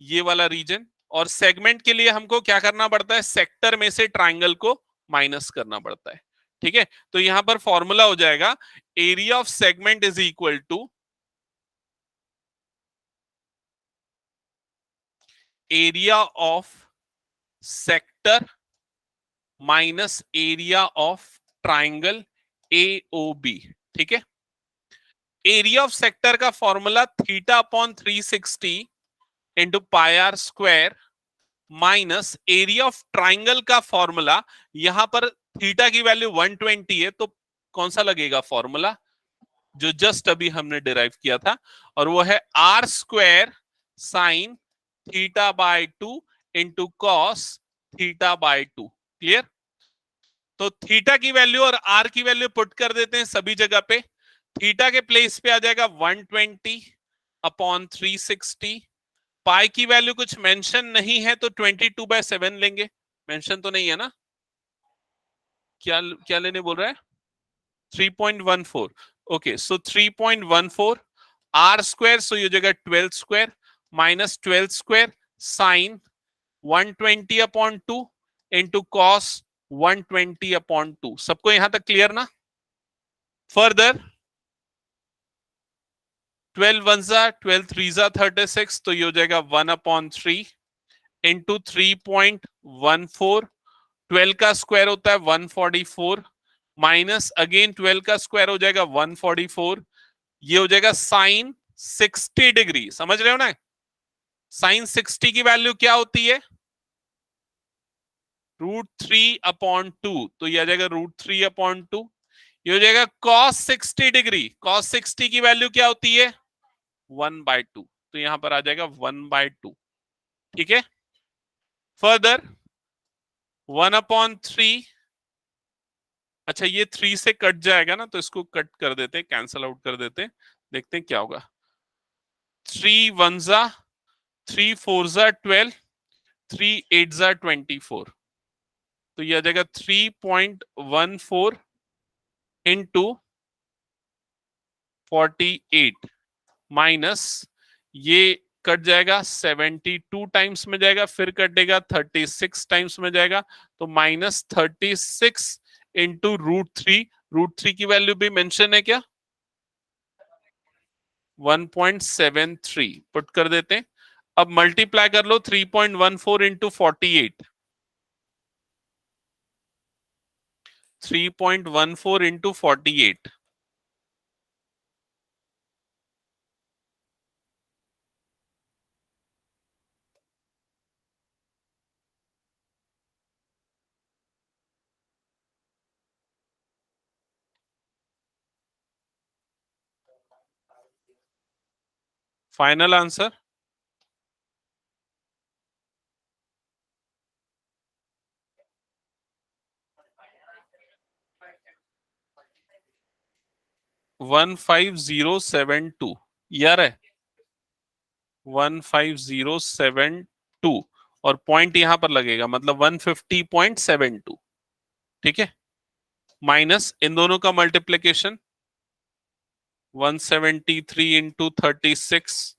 ये वाला रीजन। और सेगमेंट के लिए हमको क्या करना पड़ता है, सेक्टर में से ट्राइंगल को माइनस करना पड़ता है। ठीक है, तो यहां पर फॉर्मूला हो जाएगा area of segment is equal to area of sector minus area of triangle AOB। ठीक है, एरिया ऑफ सेक्टर का formula theta upon 360 into pi r square minus area of triangle का फॉर्मूला, यहां पर थीटा की value 120 है, तो कौन सा लगेगा फॉर्मूला जो जस्ट अभी हमने डिराइव किया था, और वो है r square sine theta by 2 into cos theta by 2। Clear? तो थीटा की वैल्यू और आर की वैल्यू पुट कर देते हैं सभी जगह पे। थीटा के प्लेस पे आ जाएगा 120 अपॉन 360। पाई की वैल्यू कुछ मेंशन नहीं है तो 22/7 लेंगे, मेंशन तो नहीं है ना। क्या क्या लेने बोल रहा है? 3.14। ओके, सो 3.14 आर स्क्वायर, सो ये जगह 12 square minus 12 square sine 120 upon 2 into cos 120 upon 2। सबको यहां तक क्लियर ना? फर्दर 12 वन जा 12 थ्री जा 36, तो ये हो जाएगा 1/3 इंटू 3.14। 12 का स्क्वायर होता है 144 माइनस अगेन 12 का स्क्वायर हो जाएगा 144। ये हो जाएगा साइन 60 डिग्री। समझ रहे हो ना? साइन 60 की वैल्यू क्या होती है? √3/2। तो ये आ जाएगा √3/2। ये हो जाएगा cos 60 डिग्री। cos 60 की वैल्यू क्या होती है? 1/2। तो यहां पर आ जाएगा 1/2। ठीक है, फर्दर 1/3। अच्छा, ये 3 से कट जाएगा ना, तो इसको कट कर देते हैं, कैंसल आउट कर देते हैं, देखते हैं क्या होगा। 3 वन जा 3 4 जा 12, 3 8 जा 24। तो ये आ जाएगा 3.14 इंटू 48 माइनस ये कट जाएगा 72 टाइम्स में जाएगा, फिर कटेगा 36 टाइम्स में जाएगा, तो -36 इंटू √3। √3 की वैल्यू भी मेंशन है क्या? 1.73 पुट कर देते हैं। अब मल्टीप्लाई कर लो 3.14 इंटू 48। 3.14 इंटू 48। फाइनल आंसर 15072 यार है 15072, और पॉइंट यहां पर लगेगा, मतलब 150.72। ठीक है, माइनस इन दोनों का मल्टीप्लीकेशन 173 इंटू 36।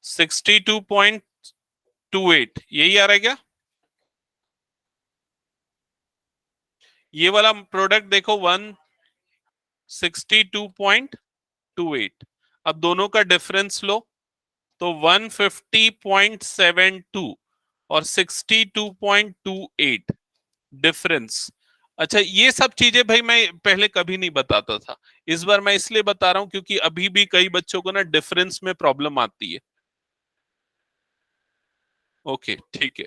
62.28 यही आ रहा है क्या? ये वाला प्रोडक्ट देखो 162.28। अब दोनों का डिफरेंस लो, तो 150.72 और 62.28 डिफरेंस। अच्छा, ये सब चीजें भाई मैं पहले कभी नहीं बताता था, इस बार मैं इसलिए बता रहा हूं क्योंकि अभी भी कई बच्चों को ना डिफरेंस में प्रॉब्लम आती है। ओके, ठीक है,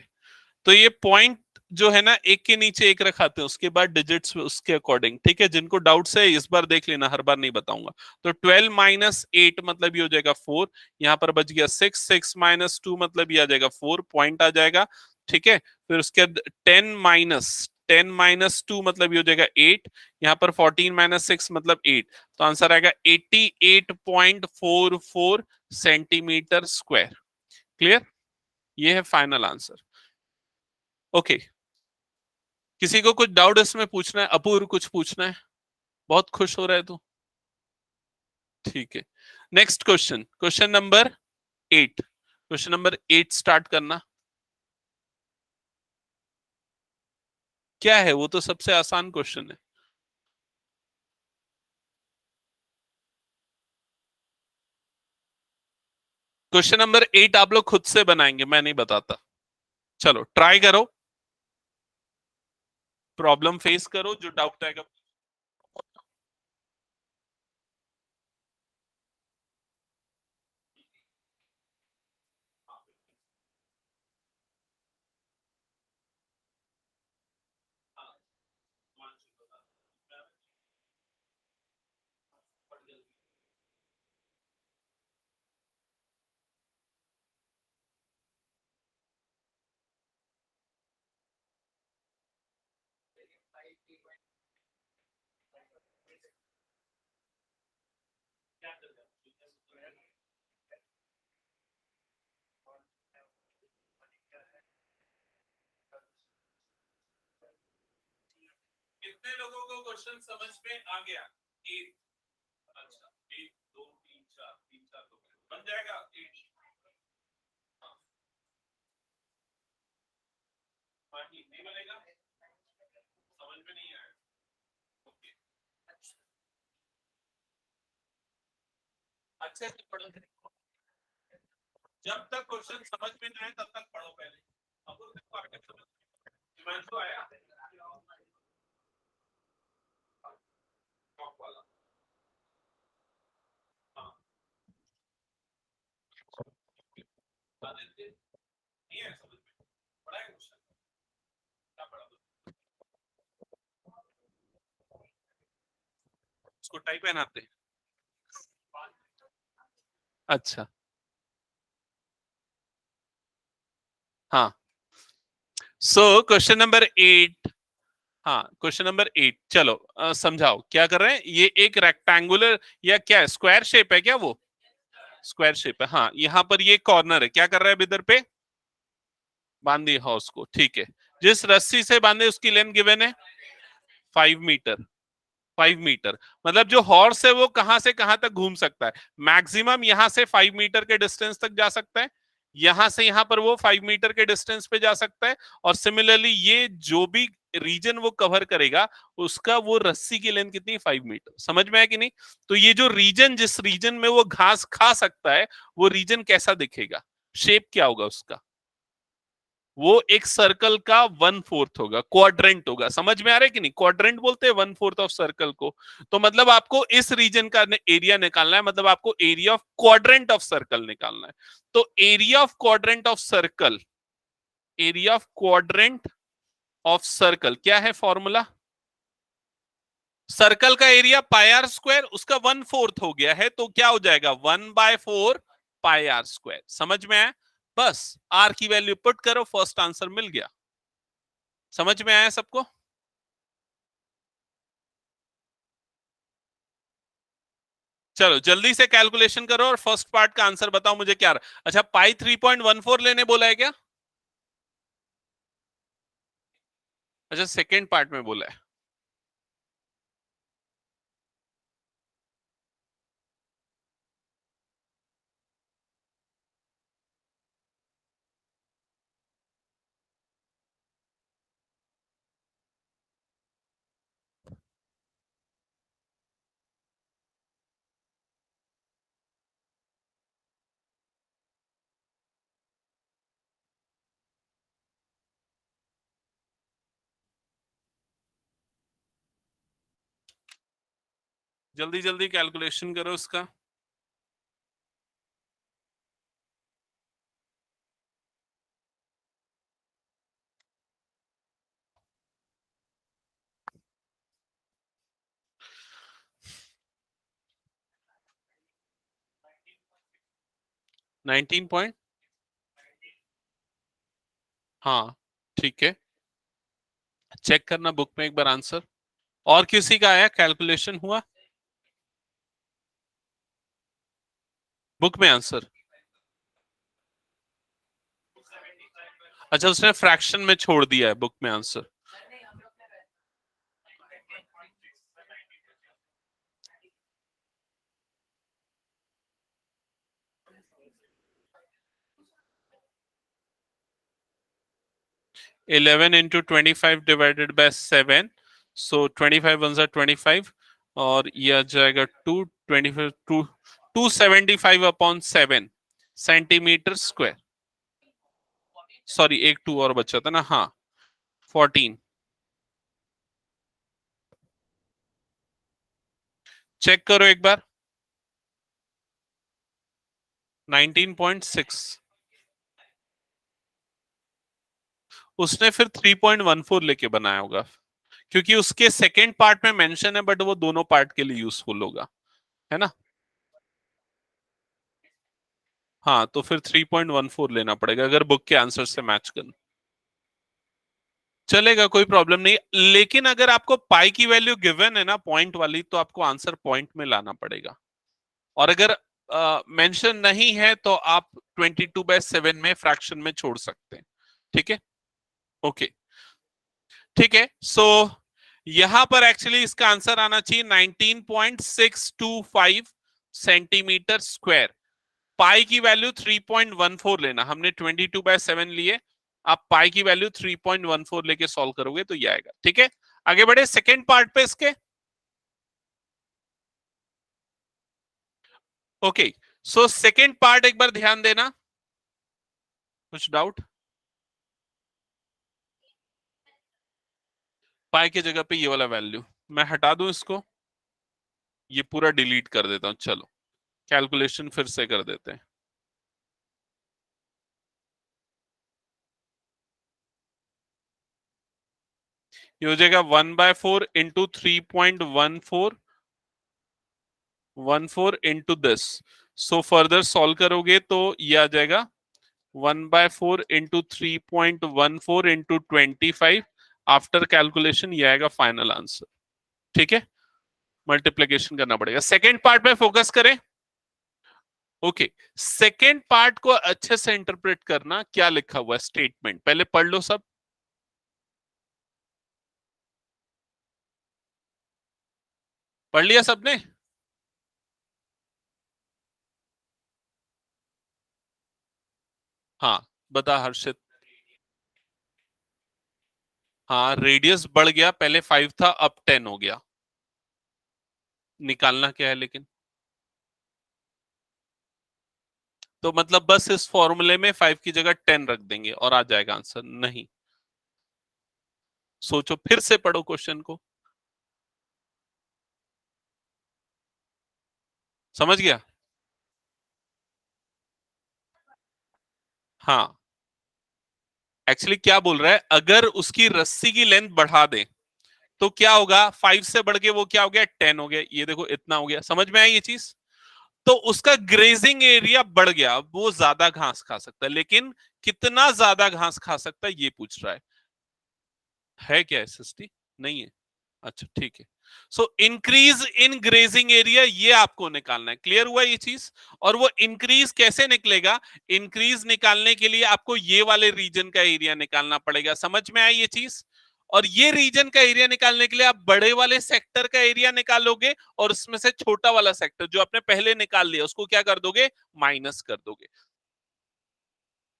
तो ये पॉइंट जो है ना एक के नीचे एक रखाते हैं, उसके बाद डिजिट्स उसके अकॉर्डिंग। ठीक है, जिनको डाउट्स है इस बार देख लेना, हर बार नहीं बताऊंगा। तो 12 माइनस 8 मतलब ये हो जाएगा 4, यहाँ पर बच गया 6, 6 माइनस 2 मतलब ये आ जाएगा 4, पॉइंट आ जाएगा। ठीक है, फिर उसके बाद 10 माइनस 10 माइनस 2 मतलब ये हो जाएगा 8, यहाँ पर 14 माइनस 6 मतलब 8, तो आंसर आएगा 88.44 सेंटीमीटर स्क्वायर। क्लियर? ये है फाइनल आंसर। ओके, किसी को कुछ डाउट इसमें पूछना है? अपूर्व कुछ पूछना है? बहुत खुश हो रहा है तू। ठीक है, next question, question number 8। Question number 8 start करना। क्या है वो? तो सबसे आसान क्वेश्चन है। क्वेश्चन नंबर 8 आप लोग खुद से बनाएंगे, मैं नहीं बताता। चलो ट्राई करो, प्रॉब्लम फेस करो, जो डाउट आएगा। कितने लोगों को क्वेश्चन समझ में आ गया? एक, अच्छा, एक दो तीन चार, तीन चार तो बन जाएगा। एक, हाँ, नहीं बनेगा, समझ में नहीं आया। ओके, अच्छे से पढ़ो, जब तक क्वेश्चन समझ में नहीं आए तब तक पढ़ो पहले। अब उसको आगे समझ हिमांशु आया टॉप वाला। हाँ, आदित्य नहीं है समझ में, पढ़ा है क्वेश्चन, क्या पढ़ा? उसको टाइप पहनाते। अच्छा, हाँ। सो क्वेश्चन नंबर 8, हाँ क्वेश्चन नंबर 8, चलो समझाओ क्या कर रहे हैं। ये एक रेक्टेंगुलर या क्या है, स्क्वायर शेप है क्या? वो स्क्वायर शेप है, हाँ। यहाँ पर ये कॉर्नर है, क्या कर रहा है इधर पे? बांध दिए हॉर्स को, ठीक है। जिस रस्सी से बांधे उसकी लेंथ गिवन है 5 मीटर। 5 मीटर मतलब जो हॉर्स है वो कहां से कहां तक घूम सकता है? मैक्सिमम यहां से 5 मीटर के डिस्टेंस तक जा सकता है, यहां से यहां पर वो 5 मीटर के डिस्टेंस पे जा सकता है। और सिमिलरली ये जो भी रीजन वो कवर करेगा उसका वो रस्सी की लेंथ कितनी? 5 मीटर। समझ में आया कि नहीं? तो ये जो रीजन, जिस रीजन में वो घास खा सकता है, वो रीजन कैसा दिखेगा? शेप क्या होगा उसका? वो एक सर्कल का 1/4 होगा, क्वाड्रेंट होगा। समझ में आ रहा है कि नहीं? क्वाड्रेंट बोलते हैं 1/4 ऑफ सर्कल को। तो मतलब आपको इस रीजन का एरिया निकालना है, मतलब आपको area of quadrant of circle निकालना है। तो area of quadrant of circle, area of quadrant of circle क्या है फॉर्मूला? सर्कल का एरिया पाई आर स्क्वायर, उसका 1/4 हो गया है, तो क्या हो जाएगा? 1/4 पाई आर स्क्वायर। समझ में आया? बस आर की वैल्यू पुट करो, फर्स्ट आंसर मिल गया। समझ में आया सबको? चलो जल्दी से कैलकुलेशन करो और फर्स्ट पार्ट का आंसर बताओ मुझे क्या रहा। अच्छा, पाई 3.14 लेने बोला है क्या? अच्छा, सेकेंड पार्ट में बोला है। जल्दी जल्दी कैलकुलेशन करो उसका। 19 पॉइंट, हाँ ठीक है। चेक करना बुक में एक बार आंसर। और किसी का आया, कैलकुलेशन हुआ बुक में आंसर? अच्छा, उसने फ्रैक्शन में छोड़ दिया है बुक में answer. Eleven into 25 divided by 7, so 25 one सा 25, और ये आ जाएगा 225 275 अपॉन 7 सेंटीमीटर स्क्वायर। सॉरी, एक 2 और बचा था ना, हाँ 14। चेक करो एक बार। 19.6। उसने फिर 3.14 लेके बनाया होगा, क्योंकि उसके सेकेंड पार्ट में मेंशन है, बट वो दोनों पार्ट के लिए यूजफुल होगा, है ना। हाँ, तो फिर 3.14 लेना पड़ेगा अगर बुक के आंसर से मैच करना। चलेगा, कोई प्रॉब्लम नहीं। लेकिन अगर आपको पाई की वैल्यू गिवन है ना पॉइंट वाली, तो आपको आंसर पॉइंट में लाना पड़ेगा। और अगर मेंशन नहीं है तो आप 22/7 में फ्रैक्शन में छोड़ सकते हैं। ठीक है, ओके, ठीक है। सो यहां पर एक्चुअली इसका आंसर आना चाहिए 19.625 सेंटीमीटर स्क्वायर। पाई की वैल्यू 3.14 लेना, हमने 22/7 लिए। आप पाई की वैल्यू 3.14 लेके सॉल्व करोगे तो ये आएगा। ठीक है, आगे बढ़े सेकेंड पार्ट पे इसके। ओके, सो सेकेंड पार्ट एक बार ध्यान देना। कुछ डाउट? पाई की जगह पे ये वाला वैल्यू मैं हटा दूं इसको, ये पूरा डिलीट कर देता हूं। चलो कैलकुलेशन फिर से कर देते हैं। ये हो जाएगा 1/4 into 3.14 into this. So further solve करोगे तो ये आ जाएगा 1/4 इंटू 3.14 इंटू 25। आफ्टर कैलकुलेशन ये आएगा फाइनल आंसर। ठीक है, मल्टीप्लीकेशन करना पड़ेगा। सेकेंड पार्ट में फोकस करें। ओके, सेकेंड पार्ट को अच्छे से इंटरप्रेट करना, क्या लिखा हुआ है स्टेटमेंट पहले पढ़ लो सब। पढ़ लिया सबने? हाँ, बता हर्षित। हाँ, रेडियस बढ़ गया, पहले 5 था अब 10 हो गया। निकालना क्या है लेकिन? तो मतलब बस इस फॉर्मूले में 5 की जगह 10 रख देंगे और आ जाएगा आंसर? नहीं, सोचो, फिर से पढ़ो क्वेश्चन को। समझ गया? हाँ, एक्चुअली क्या बोल रहा है, अगर उसकी रस्सी की लेंथ बढ़ा दे तो क्या होगा, 5 से बढ़ के वो क्या हो गया, 10 हो गया। ये देखो इतना हो गया, समझ में आई ये चीज? तो उसका ग्रेजिंग एरिया बढ़ गया, वो ज्यादा घास खा सकता है, लेकिन कितना ज्यादा घास खा सकता है ये पूछ रहा है क्या एसएसटी? नहीं है? अच्छा ठीक है। So increase in grazing area ये आपको निकालना है। क्लियर हुआ ये चीज? और वो इंक्रीज कैसे निकलेगा? इंक्रीज निकालने के लिए आपको ये वाले रीजन का एरिया निकालना पड़ेगा। समझ में आई ये चीज? और ये रीजन का एरिया निकालने के लिए आप बड़े वाले सेक्टर का एरिया निकालोगे, और उसमें से छोटा वाला सेक्टर जो आपने पहले निकाल लिया उसको क्या कर दोगे, माइनस कर दोगे।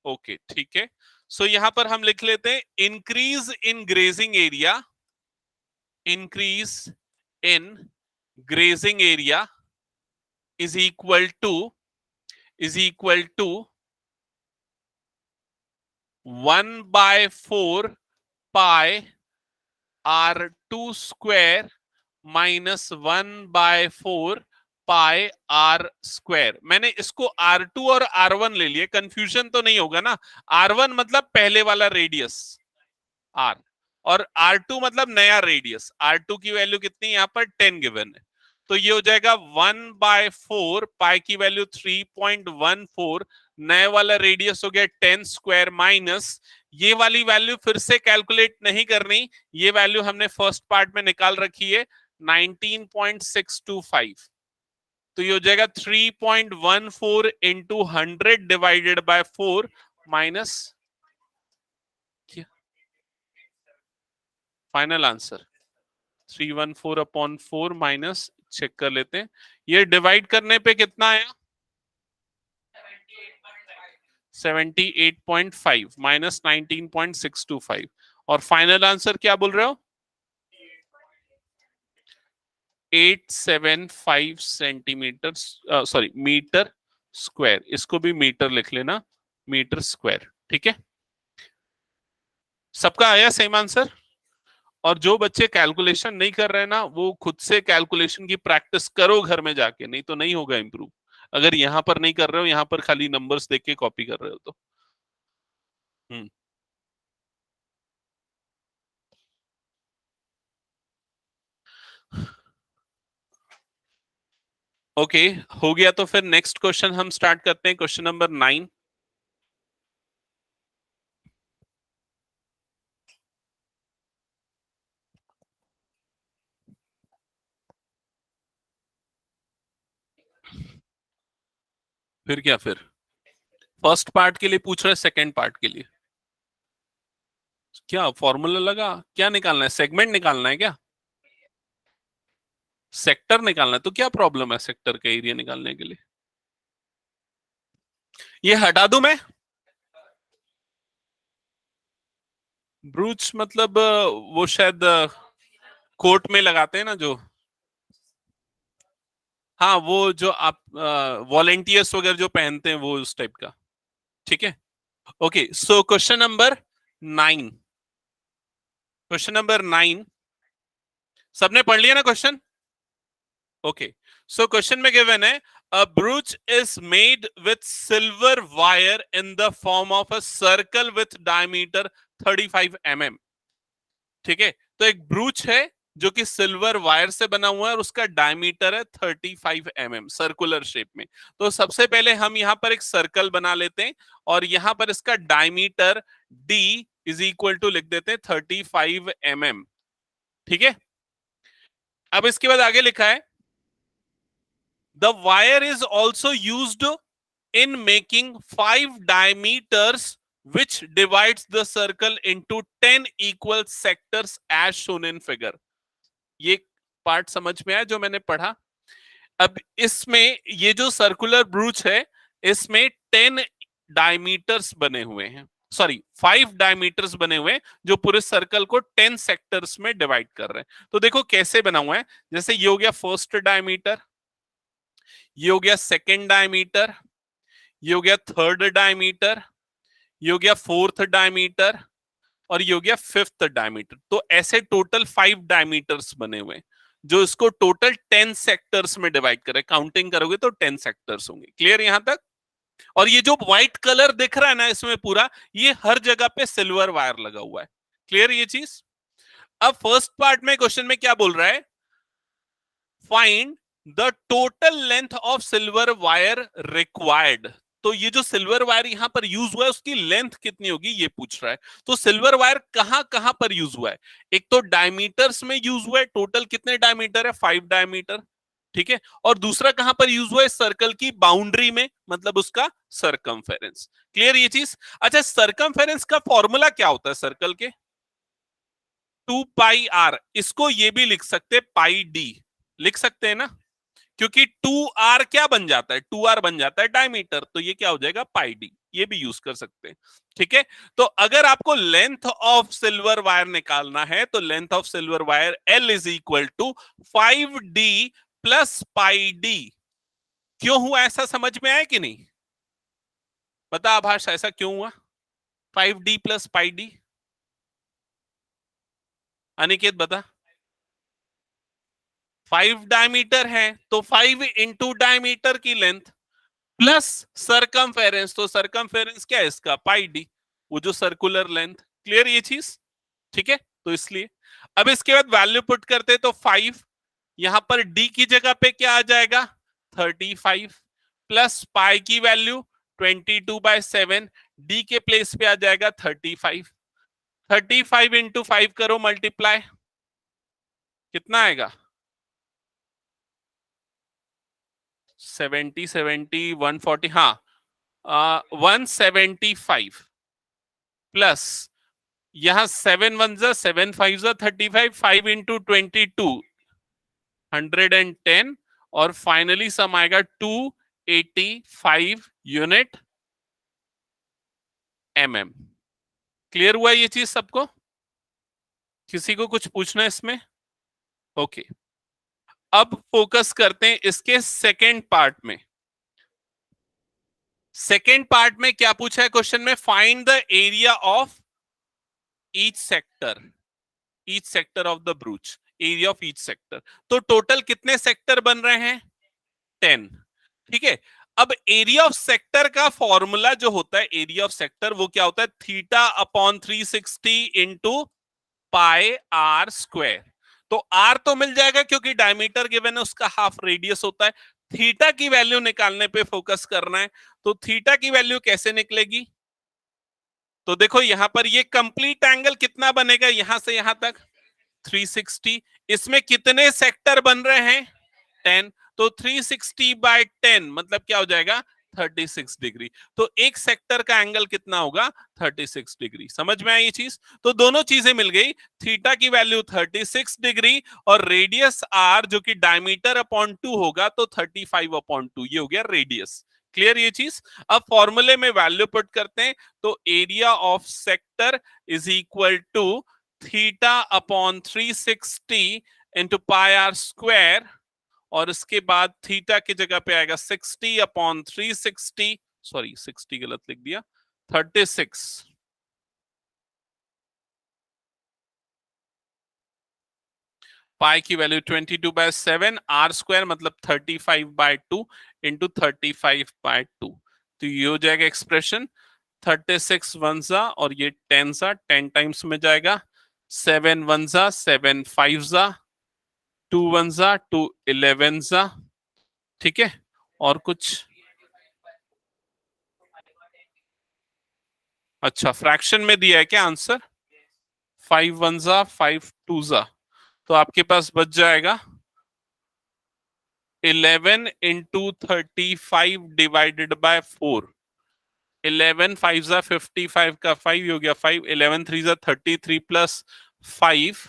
ओके ठीक है। सो यहां पर हम लिख लेते हैं increase in grazing area, increase in grazing area is equal to 1/4 pi r2 square minus 1/4 pi r square. मैंने इसको R2 और R1 ले लिया, कंफ्यूजन तो नहीं होगा ना। R1 मतलब पहले वाला रेडियस R, और R2 मतलब नया रेडियस। R2 की वैल्यू कितनी यहां पर 10 गिवन है, तो ये हो जाएगा 1/4 पाई की वैल्यू 3.14 नए वाला रेडियस हो गया 10 स्क्वायर माइनस ये वाली वैल्यू फिर से कैलकुलेट नहीं करनी, ये वैल्यू हमने फर्स्ट पार्ट में निकाल रखी है 19.625, तो ये हो जाएगा 3.14 into 100 divided by 4 minus final answer 314 upon 4 minus, check कर लेते हैं, ये डिवाइड करने पे कितना आया 78.5 माइनस 19.625, और फाइनल आंसर क्या बोल रहे हो 875 सेंटीमीटर, सॉरी मीटर स्क्वायर, इसको भी मीटर लिख लेना, मीटर स्क्वायर, ठीक है। सबका आया सेम आंसर। और जो बच्चे कैलकुलेशन नहीं कर रहे हैं ना, वो खुद से कैलकुलेशन की प्रैक्टिस करो घर में जाके, नहीं तो नहीं होगा इंप्रूव। अगर यहां पर नहीं कर रहे हो, यहां पर खाली नंबर्स देख के कॉपी कर रहे हो तो। ओके हो गया, तो फिर नेक्स्ट क्वेश्चन हम स्टार्ट करते हैं, क्वेश्चन नंबर 9। फिर क्या, फिर फर्स्ट पार्ट के लिए पूछ रहे, सेकंड पार्ट के लिए क्या फॉर्मूला लगा, क्या निकालना है, सेगमेंट निकालना है क्या, सेक्टर निकालना है, तो क्या प्रॉब्लम है सेक्टर का एरिया निकालने के लिए, ये हटा दूं मैं। ब्रूच मतलब वो शायद कोर्ट में लगाते हैं ना जो, हाँ वो जो आप वॉलेंटियर्स वगैरह जो पहनते हैं वो उस टाइप का, ठीक है। Okay so question number 9, question number 9 सबने पढ़ लिया ना क्वेश्चन। ओके सो क्वेश्चन में गिवन है a brooch is made with silver wire in the form of a circle with diameter 35 mm, ठीक है। तो एक ब्रूच है जो कि सिल्वर वायर से बना हुआ है और उसका डायमीटर है 35 mm सर्कुलर शेप में। तो सबसे पहले हम यहां पर एक सर्कल बना लेते हैं और यहां पर इसका diameter d is equal to लिख देते हैं 35 mm, ठीक है। अब इसके बाद आगे लिखा है the wire is also used in making 5 diameters which divides the circle into 10 equal sectors as shown in figure। ये पार्ट समझ में आया जो मैंने पढ़ा। अब इसमें ये जो सर्कुलर ब्रूच है इसमें 10 डायमीटर्स बने हुए हैं, सॉरी 5 डायमीटर्स बने हुए हैं जो पूरे सर्कल को 10 सेक्टर्स में डिवाइड कर रहे हैं। तो देखो कैसे बना हुआ है, जैसे ये हो गया फर्स्ट डायमीटर, ये हो गया सेकेंड डायमीटर, ये हो गया थर्ड डायमीटर, ये हो गया फोर्थ डायमीटर और ये हो गया फिफ्थ डायमीटर। तो ऐसे टोटल 5 डायमीटर्स बने हुए हैं जो इसको टोटल 10 सेक्टर्स में डिवाइड करे, काउंटिंग करोगे तो 10 सेक्टर्स होंगे। क्लियर यहां तक। और ये जो व्हाइट कलर दिख रहा है ना इसमें पूरा, ये हर जगह पे सिल्वर वायर लगा हुआ है। क्लियर ये चीज। अब फर्स्ट पार्ट में क्वेश्चन में क्या बोल रहा है, find the total length of silver wire required. तो ये जो सिल्वर वायर यहां पर यूज हुआ है उसकी लेंथ कितनी होगी ये पूछ रहा है। तो सिल्वर वायर कहां कहां पर यूज हुआ है, एक तो डायमीटर्स में यूज हुआ है, टोटल कितने डायमीटर है 5 डायमीटर, ठीक है। और दूसरा कहां पर यूज हुआ है, सर्कल की बाउंड्री में, मतलब उसका सरकमफेरेंस। क्लियर ये चीज। अच्छा सरकमफेरेंस का फॉर्मूला क्या होता है सर्कल के, 2 पाई आर, इसको ये भी लिख सकते पाई डी, लिख सकते हैं ना, क्योंकि 2r क्या बन जाता है, 2r बन जाता है डायमीटर, तो ये क्या हो जाएगा पाई डी, ये भी यूज कर सकते हैं, ठीक है। तो अगर आपको लेंथ ऑफ सिल्वर वायर निकालना है तो length of silver wire L is equal to 5d plus pi d. क्यों हुआ ऐसा, समझ में आया कि नहीं, बता आभाष ऐसा क्यों हुआ 5d plus pi D, Aniket बता। 5 डायमीटर है तो 5 इंटू डायमीटर की लेंथ प्लस सरकमफेरेंस, तो सरकमफेरेंस क्या है इसका पाई डी, वो जो सर्कुलर लेंथ। क्लियर ये चीज, ठीक है। तो इसलिए अब इसके बाद वैल्यू पुट करते तो 5, यहां पर डी की जगह पे क्या आ जाएगा 35 प्लस पाई की वैल्यू 22/7, डी के प्लेस पे आ जाएगा 35। 35 इंटू 5 करो मल्टीप्लाई, कितना आएगा? 70 70 140, हाँ 175 प्लस यहां 7 1 जा 7 5 जा 35, 5 इंटू 22 110, और फाइनली सम आएगा 285 यूनिट mm। क्लियर हुआ ये चीज सबको? किसी को कुछ पूछना है इसमें? ओके, अब फोकस करते हैं इसके सेकेंड पार्ट में। सेकेंड पार्ट में क्या पूछा है क्वेश्चन में? Find the area of each sector, each sector of the ब्रूच, area of each sector. तो टोटल कितने सेक्टर बन रहे हैं? 10। ठीक है, अब एरिया ऑफ सेक्टर का फॉर्मूला जो होता है, एरिया ऑफ सेक्टर वो क्या होता है? Theta upon 360 into pi r square. तो आर तो मिल जाएगा क्योंकि डायमीटर गिवन है, उसका हाफ रेडियस होता है। थीटा की वैल्यू निकालने पे फोकस करना है, तो थीटा की वैल्यू कैसे निकलेगी? तो देखो यहां पर ये कंप्लीट एंगल कितना बनेगा यहां से यहां तक? 360। इसमें कितने सेक्टर बन रहे हैं? 10। तो 360/10 मतलब क्या हो जाएगा? 36 डिग्री। तो एक सेक्टर का एंगल कितना होगा? 36 डिग्री। समझ में आई ये चीज? तो दोनों चीजें मिल गई, थीटा की वैल्यू 36 डिग्री और रेडियस आर जो कि डायमीटर अपॉन 2 होगा, तो 35/2 ये हो गया रेडियस। क्लियर ये चीज? अब फॉर्मूले में वैल्यू पुट करते हैं, तो area of sector is equal to theta upon 360 into pi r square, और इसके बाद थीटा की जगह पे आएगा 60/360, सॉरी 60 गलत लिख दिया, 36। पाई की वैल्यू 22/7, आर स्क्वायर मतलब 35/2 इंटू 35/2। तो ये हो जाएगा एक्सप्रेशन। 36 1 जा और ये 10 जा, 10 टाइम्स में जाएगा। 7 1 जा 7 5 जा, 2 1 जा 2 11 जा। ठीक है, और कुछ? अच्छा, फ्रैक्शन में दिया है क्या आंसर? 5 1 जा 5 2 जा, तो आपके पास बच जाएगा 11 इंटू 35 डिवाइडेड बाय 4। 11 5 जा 55 का 5 हो गया 5, 11 3 जा 33 प्लस 5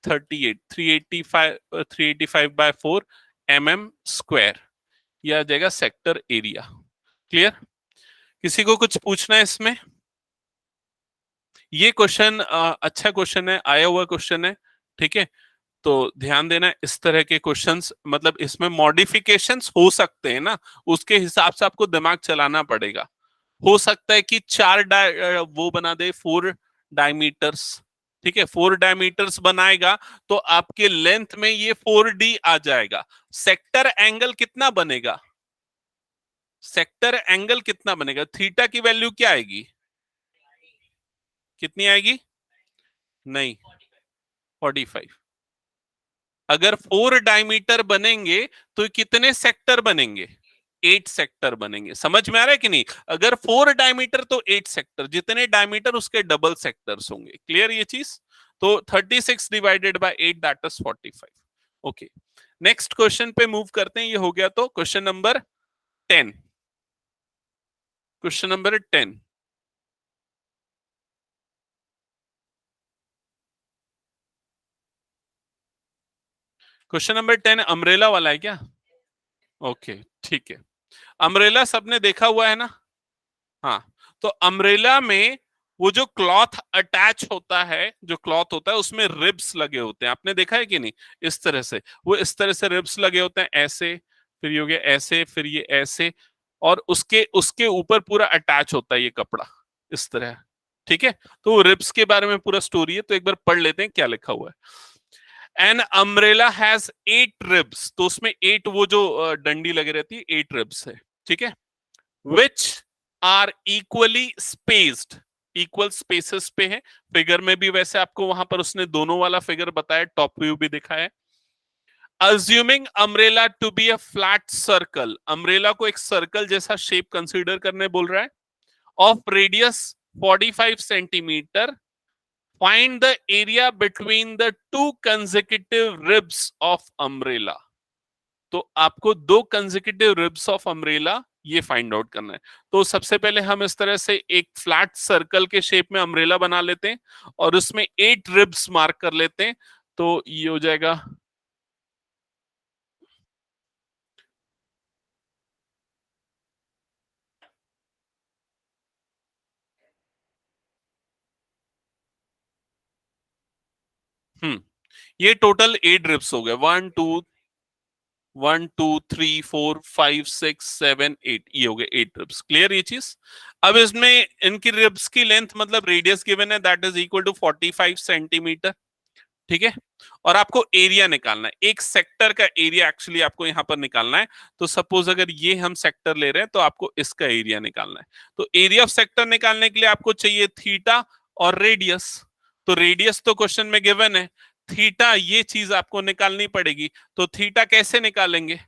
38, 385/4 mm स्क्वायर। यह आ जाएगा सेक्टर एरिया। क्लियर? किसी को कुछ पूछना है इसमें? ये क्वेश्चन अच्छा क्वेश्चन है, आया हुआ क्वेश्चन है। ठीक है, तो ध्यान देना, इस तरह के क्वेश्चंस मतलब इसमें मॉडिफिकेशंस हो सकते हैं ना, उसके हिसाब से आपको दिमाग चलाना पड़ेगा। हो सकता है कि वो बना दे 4 डायमीटर्स। ठीक है, 4 डायमीटर्स बनाएगा तो आपके लेंथ में ये 4D आ जाएगा। सेक्टर एंगल कितना बनेगा? सेक्टर एंगल कितना बनेगा? थीटा की वैल्यू क्या आएगी? कितनी आएगी? नहीं, 45। अगर 4 डायमीटर बनेंगे तो कितने सेक्टर बनेंगे? 8 सेक्टर बनेंगे। समझ में आ रहा है कि नहीं? अगर 4 डायमीटर तो 8 सेक्टर, जितने डायमीटर उसके डबल सेक्टर्स होंगे। क्लियर ये चीज? तो 36 divided by 8 that is 45। Okay, next question पे मूव करते हैं। ये हो गया तो question number 10। Question number 10, question number 10 umbrella वाला है क्या? ओके, ठीक है। अम्ब्रेला सबने देखा हुआ है ना? हाँ, तो अम्ब्रेला में वो जो क्लॉथ अटैच होता है, जो क्लॉथ होता है उसमें रिब्स लगे होते हैं। आपने देखा है कि नहीं? इस तरह से, वो इस तरह से रिब्स लगे होते हैं, ऐसे, फिर ये हो गया ऐसे, फिर ये ऐसे, और उसके उसके ऊपर पूरा अटैच होता है ये कपड़ा, इस तरह। ठीक है, तो वो रिब्स के बारे में पूरा स्टोरी है, तो एक बार पढ़ लेते हैं क्या लिखा हुआ है। एन अम्ब्रेला हैज 8 रिब्स, तो उसमें 8 वो जो डंडी लगी रहती है, 8 रिब्स है। ठीक है, which are equally spaced, equal spaces पे है। फिगर में भी वैसे आपको वहां पर उसने दोनों वाला फिगर बताया, टॉप व्यू भी दिखाया। Assuming umbrella to be a flat circle, umbrella को एक सर्कल जैसा शेप कंसीडर करने बोल रहा है, of radius 45 centimetre, find the area between the two consecutive ribs of umbrella. तो आपको दो कंसेक्यूटिव रिब्स ऑफ अम्ब्रेला ये फाइंड आउट करना है। तो सबसे पहले हम इस तरह से एक फ्लैट सर्कल के शेप में अम्ब्रेला बना लेते हैं और उसमें 8 रिब्स मार्क कर लेते हैं। तो ये हो जाएगा ये टोटल 8 रिब्स हो गए, 1 2 3 4 5 6 7 8, ये हो गए 8 रिब्स। क्लियर ये चीज? अब इसमें इनकी रिब्स की लेंथ मतलब रेडियस गिवन है, that is equal to 45 centimetre. ठीक है, और आपको एरिया निकालना है, एक सेक्टर का एरिया एक्चुअली आपको यहां पर निकालना है। तो सपोज अगर ये हम सेक्टर ले रहे हैं तो आपको इसका एरिया निकालना है। तो एरिया ऑफ सेक्टर निकालने के लिए आपको चाहिए थीटा और रेडियस। तो रेडियस तो क्वेश्चन में गिवन है, थीटा ये चीज आपको निकालनी पड़ेगी। तो थीटा कैसे निकालेंगे?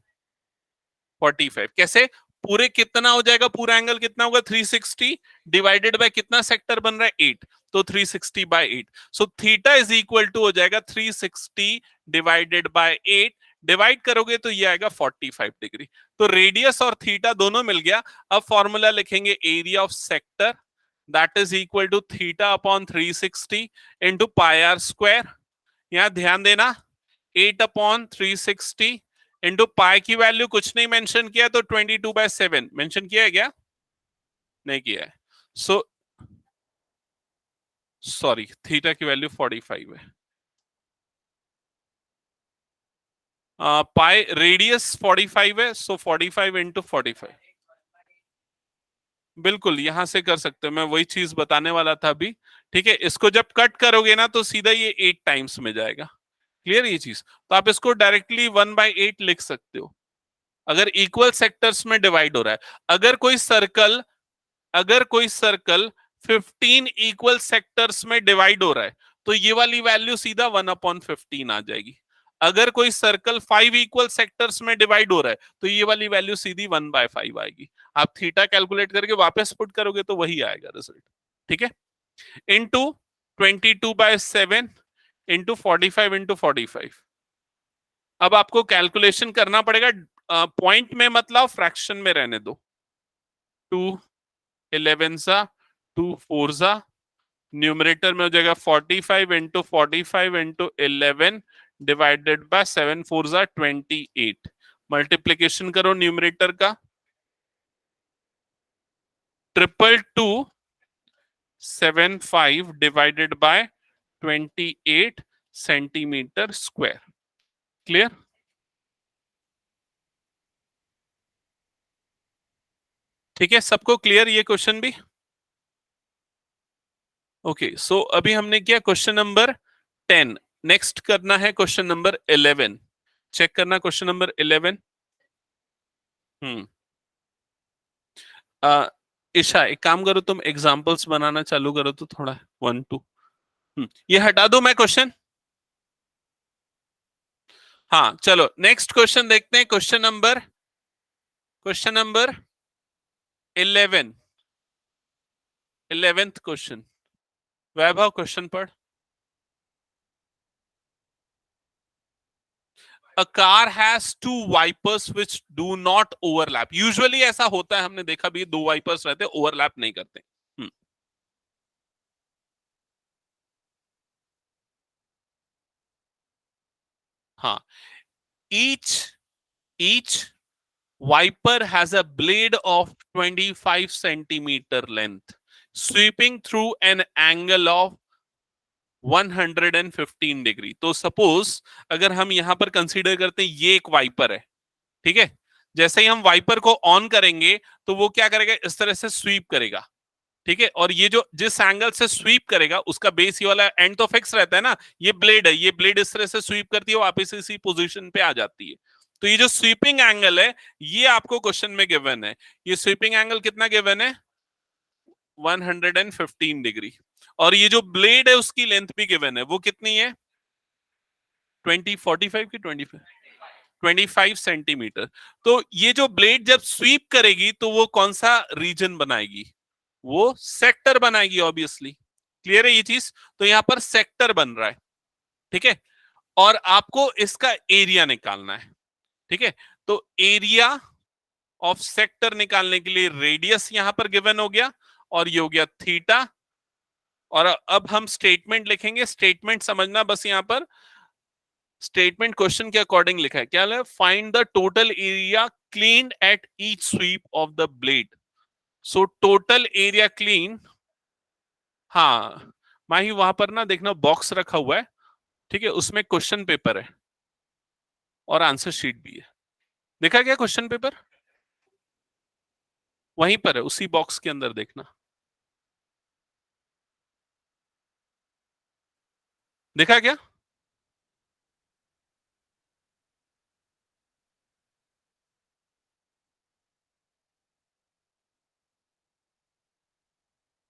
45 कैसे? पूरे कितना हो जाएगा, पूरा एंगल कितना होगा? 360 डिवाइडेड बाय कितना सेक्टर बन रहा है? 8, तो 360 by 8। So theta is equal to हो जाएगा 360 डिवाइडेड बाय 8, डिवाइड करोगे तो ये आएगा 45 डिग्री। तो रेडियस और थीटा दोनों मिल गया। अब फॉर्मूला लिखेंगे area of sector, that is equal to theta upon 360 into pi r square. यहां ध्यान देना 8 अपॉन 360 इंटू पाई की वैल्यू कुछ नहीं मेंशन किया, तो 22/7 मेंशन किया है क्या? नहीं किया है। सो सॉरी, थीटा की वैल्यू 45 है। पाई रेडियस 45 है, सो 45 इंटू 45। बिल्कुल यहां से कर सकते हो, मैं वही चीज बताने वाला था अभी। ठीक है, इसको जब कट करोगे ना तो सीधा ये 8 टाइम्स में जाएगा। क्लियर ये चीज? तो आप इसको डायरेक्टली 1/8 लिख सकते हो अगर इक्वल सेक्टर्स में डिवाइड हो रहा है। अगर कोई सर्कल 15 इक्वल सेक्टर्स में डिवाइड हो रहा है तो ये वाली वैल्यू सीधा 1/15 आ जाएगी। अगर कोई सर्कल 5 इक्वल सेक्टर्स में डिवाइड हो रहा है तो ये वाली वैल्यू सीधी 1/5 आएगी। आप थीटा कैलकुलेट करके वापस पुट करोगे तो वही आएगा रिजल्ट। ठीक है, इंटू 22/7 इंटू 45 इंटू 45। अब आपको कैलकुलेशन करना पड़ेगा, पॉइंट में मतलब फ्रैक्शन में रहने दो। 2 11 सा 2 4 सा, न्यूमरेटर में हो जाएगा 45 इंटू 45 इंटू 11 डिवाइडेड बाय 7 4 सा 28। मल्टीप्लीकेशन करो न्यूमरेटर का, 2275 divided by 28 centimetre square. Clear? ठीक है, सबको क्लियर ये क्वेश्चन भी? ओके, सो अभी हमने किया क्वेश्चन नंबर 10। नेक्स्ट करना है क्वेश्चन नंबर 11। चेक करना क्वेश्चन नंबर 11। हम्म ईशा एक काम करो, तुम एग्जांपल्स बनाना चालू करो तो थोड़ा 1 2। ये हटा दो मैं क्वेश्चन। हाँ चलो नेक्स्ट क्वेश्चन देखते हैं। Question number 11, 11th question. Vaibhav question पढ़। A car has two wipers which do not overlap. Usually ऐसा होता है, हमने देखा भी, दो वाइपर्स रहते हैं, ओवरलैप नहीं करते। हाँ, each each wiper has a blade of 25 centimeter length sweeping through an angle of 115 degree. तो सपोज अगर हम यहां पर कंसीडर करते हैं ये एक वाइपर है, ठीक है, जैसे ही हम वाइपर को ऑन करेंगे तो वो क्या करेगा, इस तरह से स्वीप करेगा। ठीक है, और ये जो जिस एंगल से स्वीप करेगा उसका बेस ये वाला एंड तो फिक्स रहता है ना, ये ब्लेड है, ये ब्लेड इस तरह से स्वीप करती है, वापस इसी पोजीशन पे आ जाती है। तो ये जो स्वीपिंग एंगल है ये आपको क्वेश्चन में गिवन है। ये स्वीपिंग एंगल कितना गिवन है? 115 डिग्री। और ये जो ब्लेड है उसकी लेंथ भी गिवन है, वो कितनी है? 20 45 की 25? 25 सेंटीमीटर। तो ये जो ब्लेड जब स्वीप करेगी तो वो कौन सा रीजन बनाएगी? वो सेक्टर बनाएगी ऑब्वियसली। क्लियर है ये चीज? तो यहां पर सेक्टर बन रहा है, ठीक है। और आपको इसका एरिया निकालना है, ठीक है। तो एरिया ऑफ सेक्टर निकालने के लिए रेडियस यहां पर गिवन हो गया, और ये हो गया थीटा। और अब हम स्टेटमेंट लिखेंगे। स्टेटमेंट समझना बस, यहां पर स्टेटमेंट क्वेश्चन के अकॉर्डिंग लिखा है। क्या है? Find the total area cleaned at each sweep of the blade. So total area clean, हाँ माही वहां पर ना देखना बॉक्स रखा हुआ है, ठीक है, उसमें क्वेश्चन पेपर है और आंसर शीट भी है। देखा क्या क्वेश्चन पेपर? वहीं पर है, उसी बॉक्स के अंदर देखना। देखा क्या?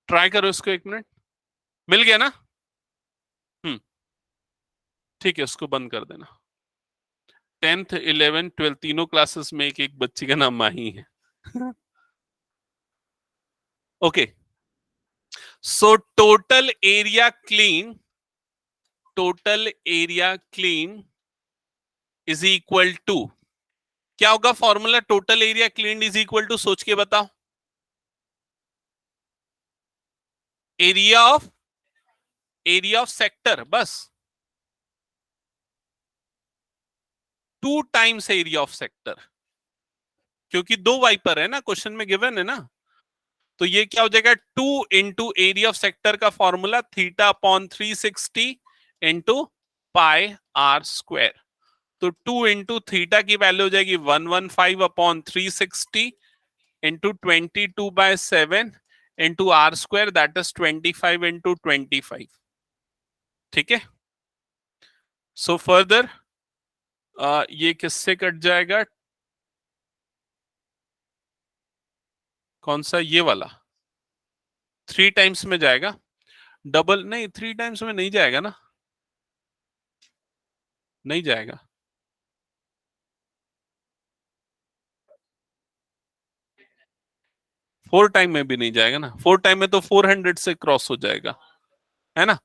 ट्राई करो इसको, एक मिनट। मिल गया ना? हम्म, ठीक है, उसको बंद कर देना। 10th 11th 12 तीनों क्लासेस में एक एक बच्ची का नाम माही है। Okay, so total area clean is equal to, क्या होगा formula? Total area clean is equal to, सोच के बताओ। एरिया ऑफ सेक्टर, बस 2 टाइम्स एरिया ऑफ सेक्टर, क्योंकि 2 वाइपर है ना, क्वेश्चन में गिवन है ना। तो ये क्या हो जाएगा? 2 इंटू एरिया ऑफ सेक्टर का formula theta upon 360 into pi r square. तो 2 इंटू थीटा की वैल्यू हो जाएगी 115 upon 360 into 22/7 into r square, that is 25 into 25। ठीक है। सो फर्दर ये किससे कट जाएगा? कौन सा? ये वाला 3 टाइम्स में जाएगा। डबल नहीं, 3 टाइम्स में नहीं जाएगा ना, नहीं जाएगा। 4 टाइम में भी नहीं जाएगा ना। 4 टाइम में तो 400 से क्रॉस हो जाएगा, है ना।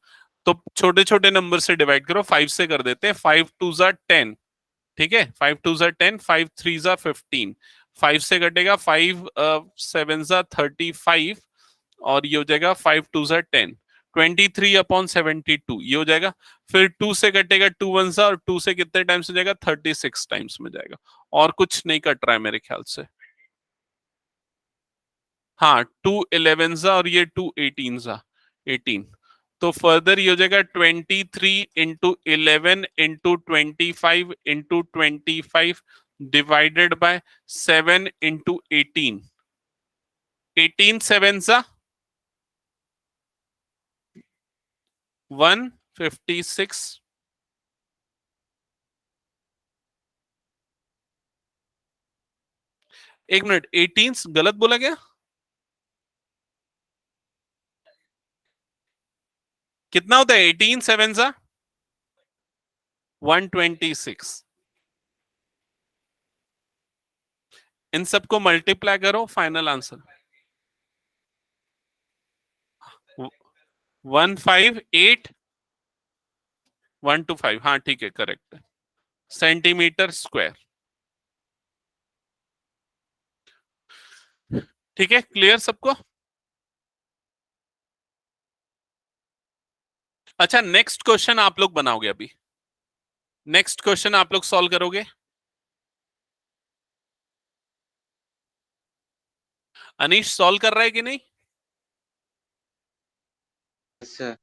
तो छोटे छोटे नंबर से डिवाइड करो, 5 से कर देते हैं। 5 2 जा 10, ठीक है। 5 2 जा 10, 5 3 जा 15, 5 से कटेगा 5 7 जा 35, और ये हो जाएगा 5 2 जा 10, 23/72 ये हो जाएगा। फिर 2 से कटेगा 2 1 जा, और 2 से कितने टाइम्स हो जाएगा? 36 टाइम्स में जाएगा। और कुछ नहीं कट रहा है मेरे ख्याल से। हाँ, 2 11 जा और ये 2 18 जा 18। तो फर्दर ये हो जाएगा 23 into 11 into 25 into 25 divided by 7 into 18। 18 7 जा 156। एक मिनट, 18 गलत बोला क्या? कितना होता है 18 7 जा? 126। इन सबको मल्टीप्लाई करो, फाइनल आंसर 158 125। हाँ ठीक है, करेक्ट है, सेंटीमीटर स्क्वायर। ठीक है, क्लियर सबको? अच्छा, नेक्स्ट क्वेश्चन आप लोग बनाओगे अभी। नेक्स्ट क्वेश्चन आप लोग सॉल्व करोगे। अनीश सॉल्व कर रहा है कि नहीं? अच्छा,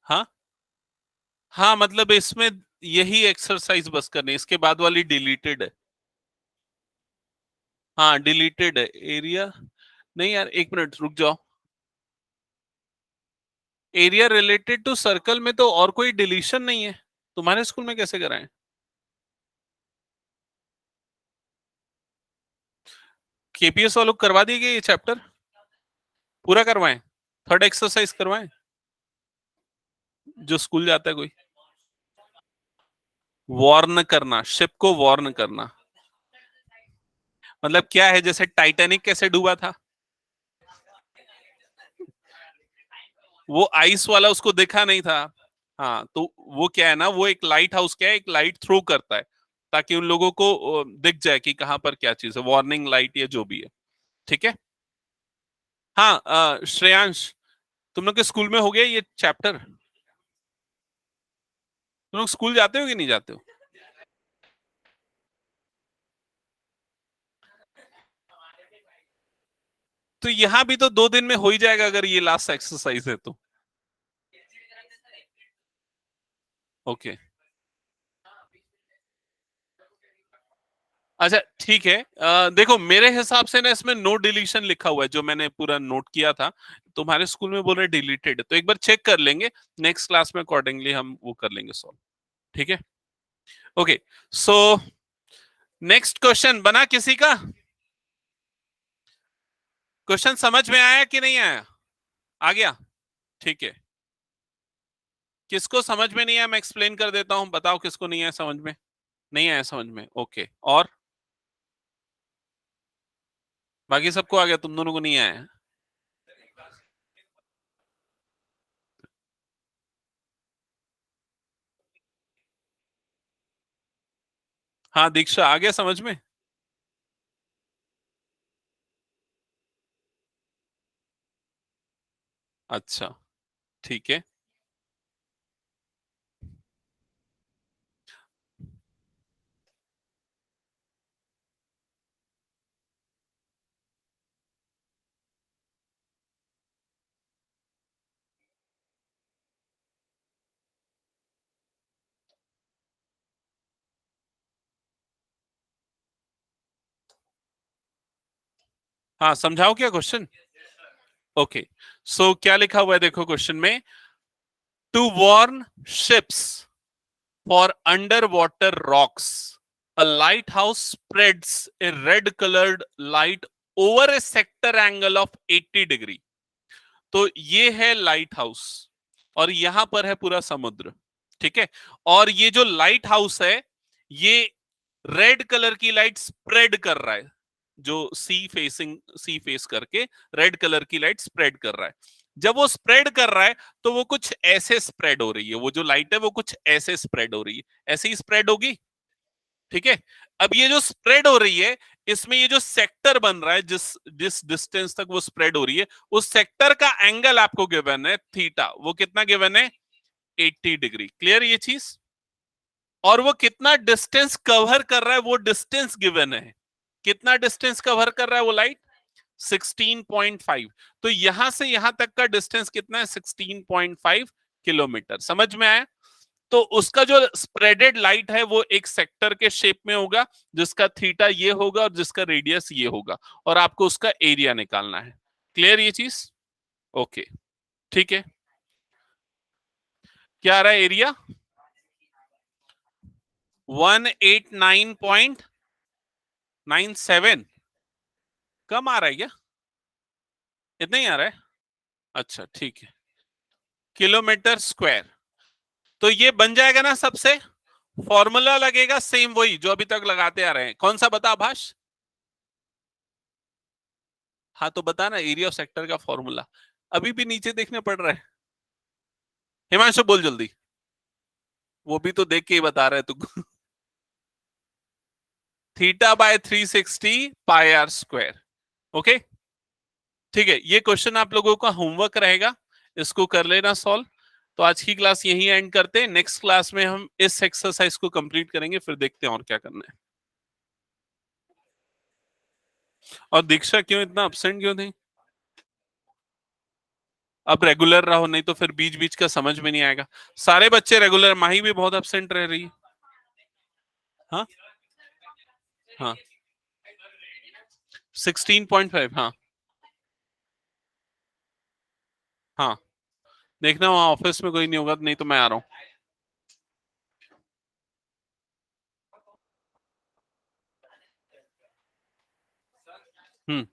हाँ हाँ, मतलब इसमें यही एक्सरसाइज बस करनी है, इसके बाद वाली डिलीटेड है। हाँ डिलीटेड है एरिया। नहीं यार, एक मिनट रुक जाओ। एरिया रिलेटेड टू सर्कल में तो और कोई डिलीशन नहीं है। तुम्हारे स्कूल में कैसे कराएं? केपीएस वालों को करवा दिए गए ये चैप्टर? पूरा करवाएं? थर्ड एक्सरसाइज करवाएं? जो स्कूल जाता है कोई? वॉर्न करना, शिप को वॉर्न करना मतलब क्या है? जैसे टाइटैनिक कैसे डूबा था, वो आइस वाला उसको देखा नहीं था। हाँ, तो वो क्या है ना, वो एक लाइट हाउस क्या है, एक लाइट थ्रो करता है ताकि उन लोगों को दिख जाए कि कहां पर क्या चीज है, वार्निंग लाइट या जो भी है। ठीक है। हाँ, श्रेयांश, तुम लोग के स्कूल में हो गया ये चैप्टर? तुम लोग स्कूल जाते हो कि नहीं जाते हो? तो यहां भी तो 2 दिन में हो ही जाएगा अगर ये लास्ट एक्सरसाइज है तो। ओके, अच्छा ठीक है। देखो मेरे हिसाब से ना इसमें नो डिलीशन लिखा हुआ है, जो मैंने पूरा नोट किया था। तुम्हारे स्कूल में बोल रहे डिलीटेड, तो एक बार चेक कर लेंगे। नेक्स्ट क्लास में अकॉर्डिंगली हम वो कर लेंगे सॉल्व। ठीक है। ओके, सो नेक्स्ट क्वेश्चन बना किसी का? क्वेश्चन समझ में आया कि नहीं आया? आ गया? ठीक है। किसको समझ में नहीं आया मैं एक्सप्लेन कर देता हूं, बताओ किसको नहीं आया समझ में? नहीं आया समझ में, ओके। और बाकी सबको आ गया, तुम दोनों को नहीं आया? हाँ दीक्षा, आ गया समझ में? अच्छा, ठीक है। हाँ, समझाओ क्या क्वेश्चन? ओके, सो क्या लिखा हुआ है देखो क्वेश्चन में। To warn ships for under water rocks, a lighthouse spreads a red coloured light over a sector angle of 80 degree. तो ये है लाइट हाउस और यहां पर है पूरा समुद्र। ठीक है। और ये जो लाइट हाउस है, ये रेड कलर की लाइट स्प्रेड कर रहा है, जो सी फेसिंग, सी फेस करके रेड कलर की लाइट स्प्रेड कर रहा है। जब वो स्प्रेड कर रहा है तो वो कुछ ऐसे स्प्रेड हो रही है, वो जो लाइट है वो कुछ ऐसे स्प्रेड हो रही है, ऐसे ही स्प्रेड होगी। ठीक है। अब ये जो स्प्रेड हो रही है, इसमें ये जो सेक्टर बन रहा है, जिस जिस डिस्टेंस तक वो स्प्रेड हो रही है, उस सेक्टर का एंगल आपको गिवन है थीटा। वो कितना गिवन है? 80 डिग्री। क्लियर ये चीज? और वो कितना डिस्टेंस कवर कर रहा है, वो डिस्टेंस गिवन है। कितना डिस्टेंस कवर कर रहा है वो लाइट? 16.5। तो यहां से यहां तक का डिस्टेंस कितना है? 16.5 किलोमीटर। समझ में आया? तो उसका जो स्प्रेडेड लाइट है वो एक सेक्टर के शेप में होगा, जिसका थीटा ये होगा और जिसका रेडियस ये होगा, और आपको उसका एरिया निकालना है। क्लियर ये चीज? ओके, ठीक है। क्या आ रहा है एरिया? 189.97। कम आ रहा है क्या? इतना ही आ रहा है? अच्छा ठीक है। Kilometre square. तो ये बन जाएगा ना सबसे। फॉर्मूला लगेगा सेम वही जो अभी तक लगाते आ रहे हैं। कौन सा बता भाष? हाँ तो बता ना, एरिया ऑफ सेक्टर का फॉर्मूला। अभी भी नीचे देखने पड़ रहा है। हिमांशु बोल जल्दी। वो भी तो देख के ही बता रहे तू। Theta by 360 pi r square. Okay, ठीक है। ये क्वेश्चन आप लोगों का होमवर्क रहेगा, इसको कर लेना सॉल्व। तो आज की क्लास यही एंड करते हैं। नेक्स्ट क्लास में हम इस एक्सरसाइज को कंप्लीट करेंगे, फिर देखते हैं और क्या करना है। और दीक्षा क्यों इतना अपसेंट क्यों थी? अब रेगुलर रहो, नहीं तो फिर बीच बीच का समझ में नहीं आएगा। सारे बच्चे रेगुलर, माही भी बहुत अपसेंट रह रही है। हाँ, हाँ, 16.5। हाँ, हाँ, देखना वहां ऑफिस में कोई नहीं होगा, नहीं तो मैं आ रहा हूँ। हम्म।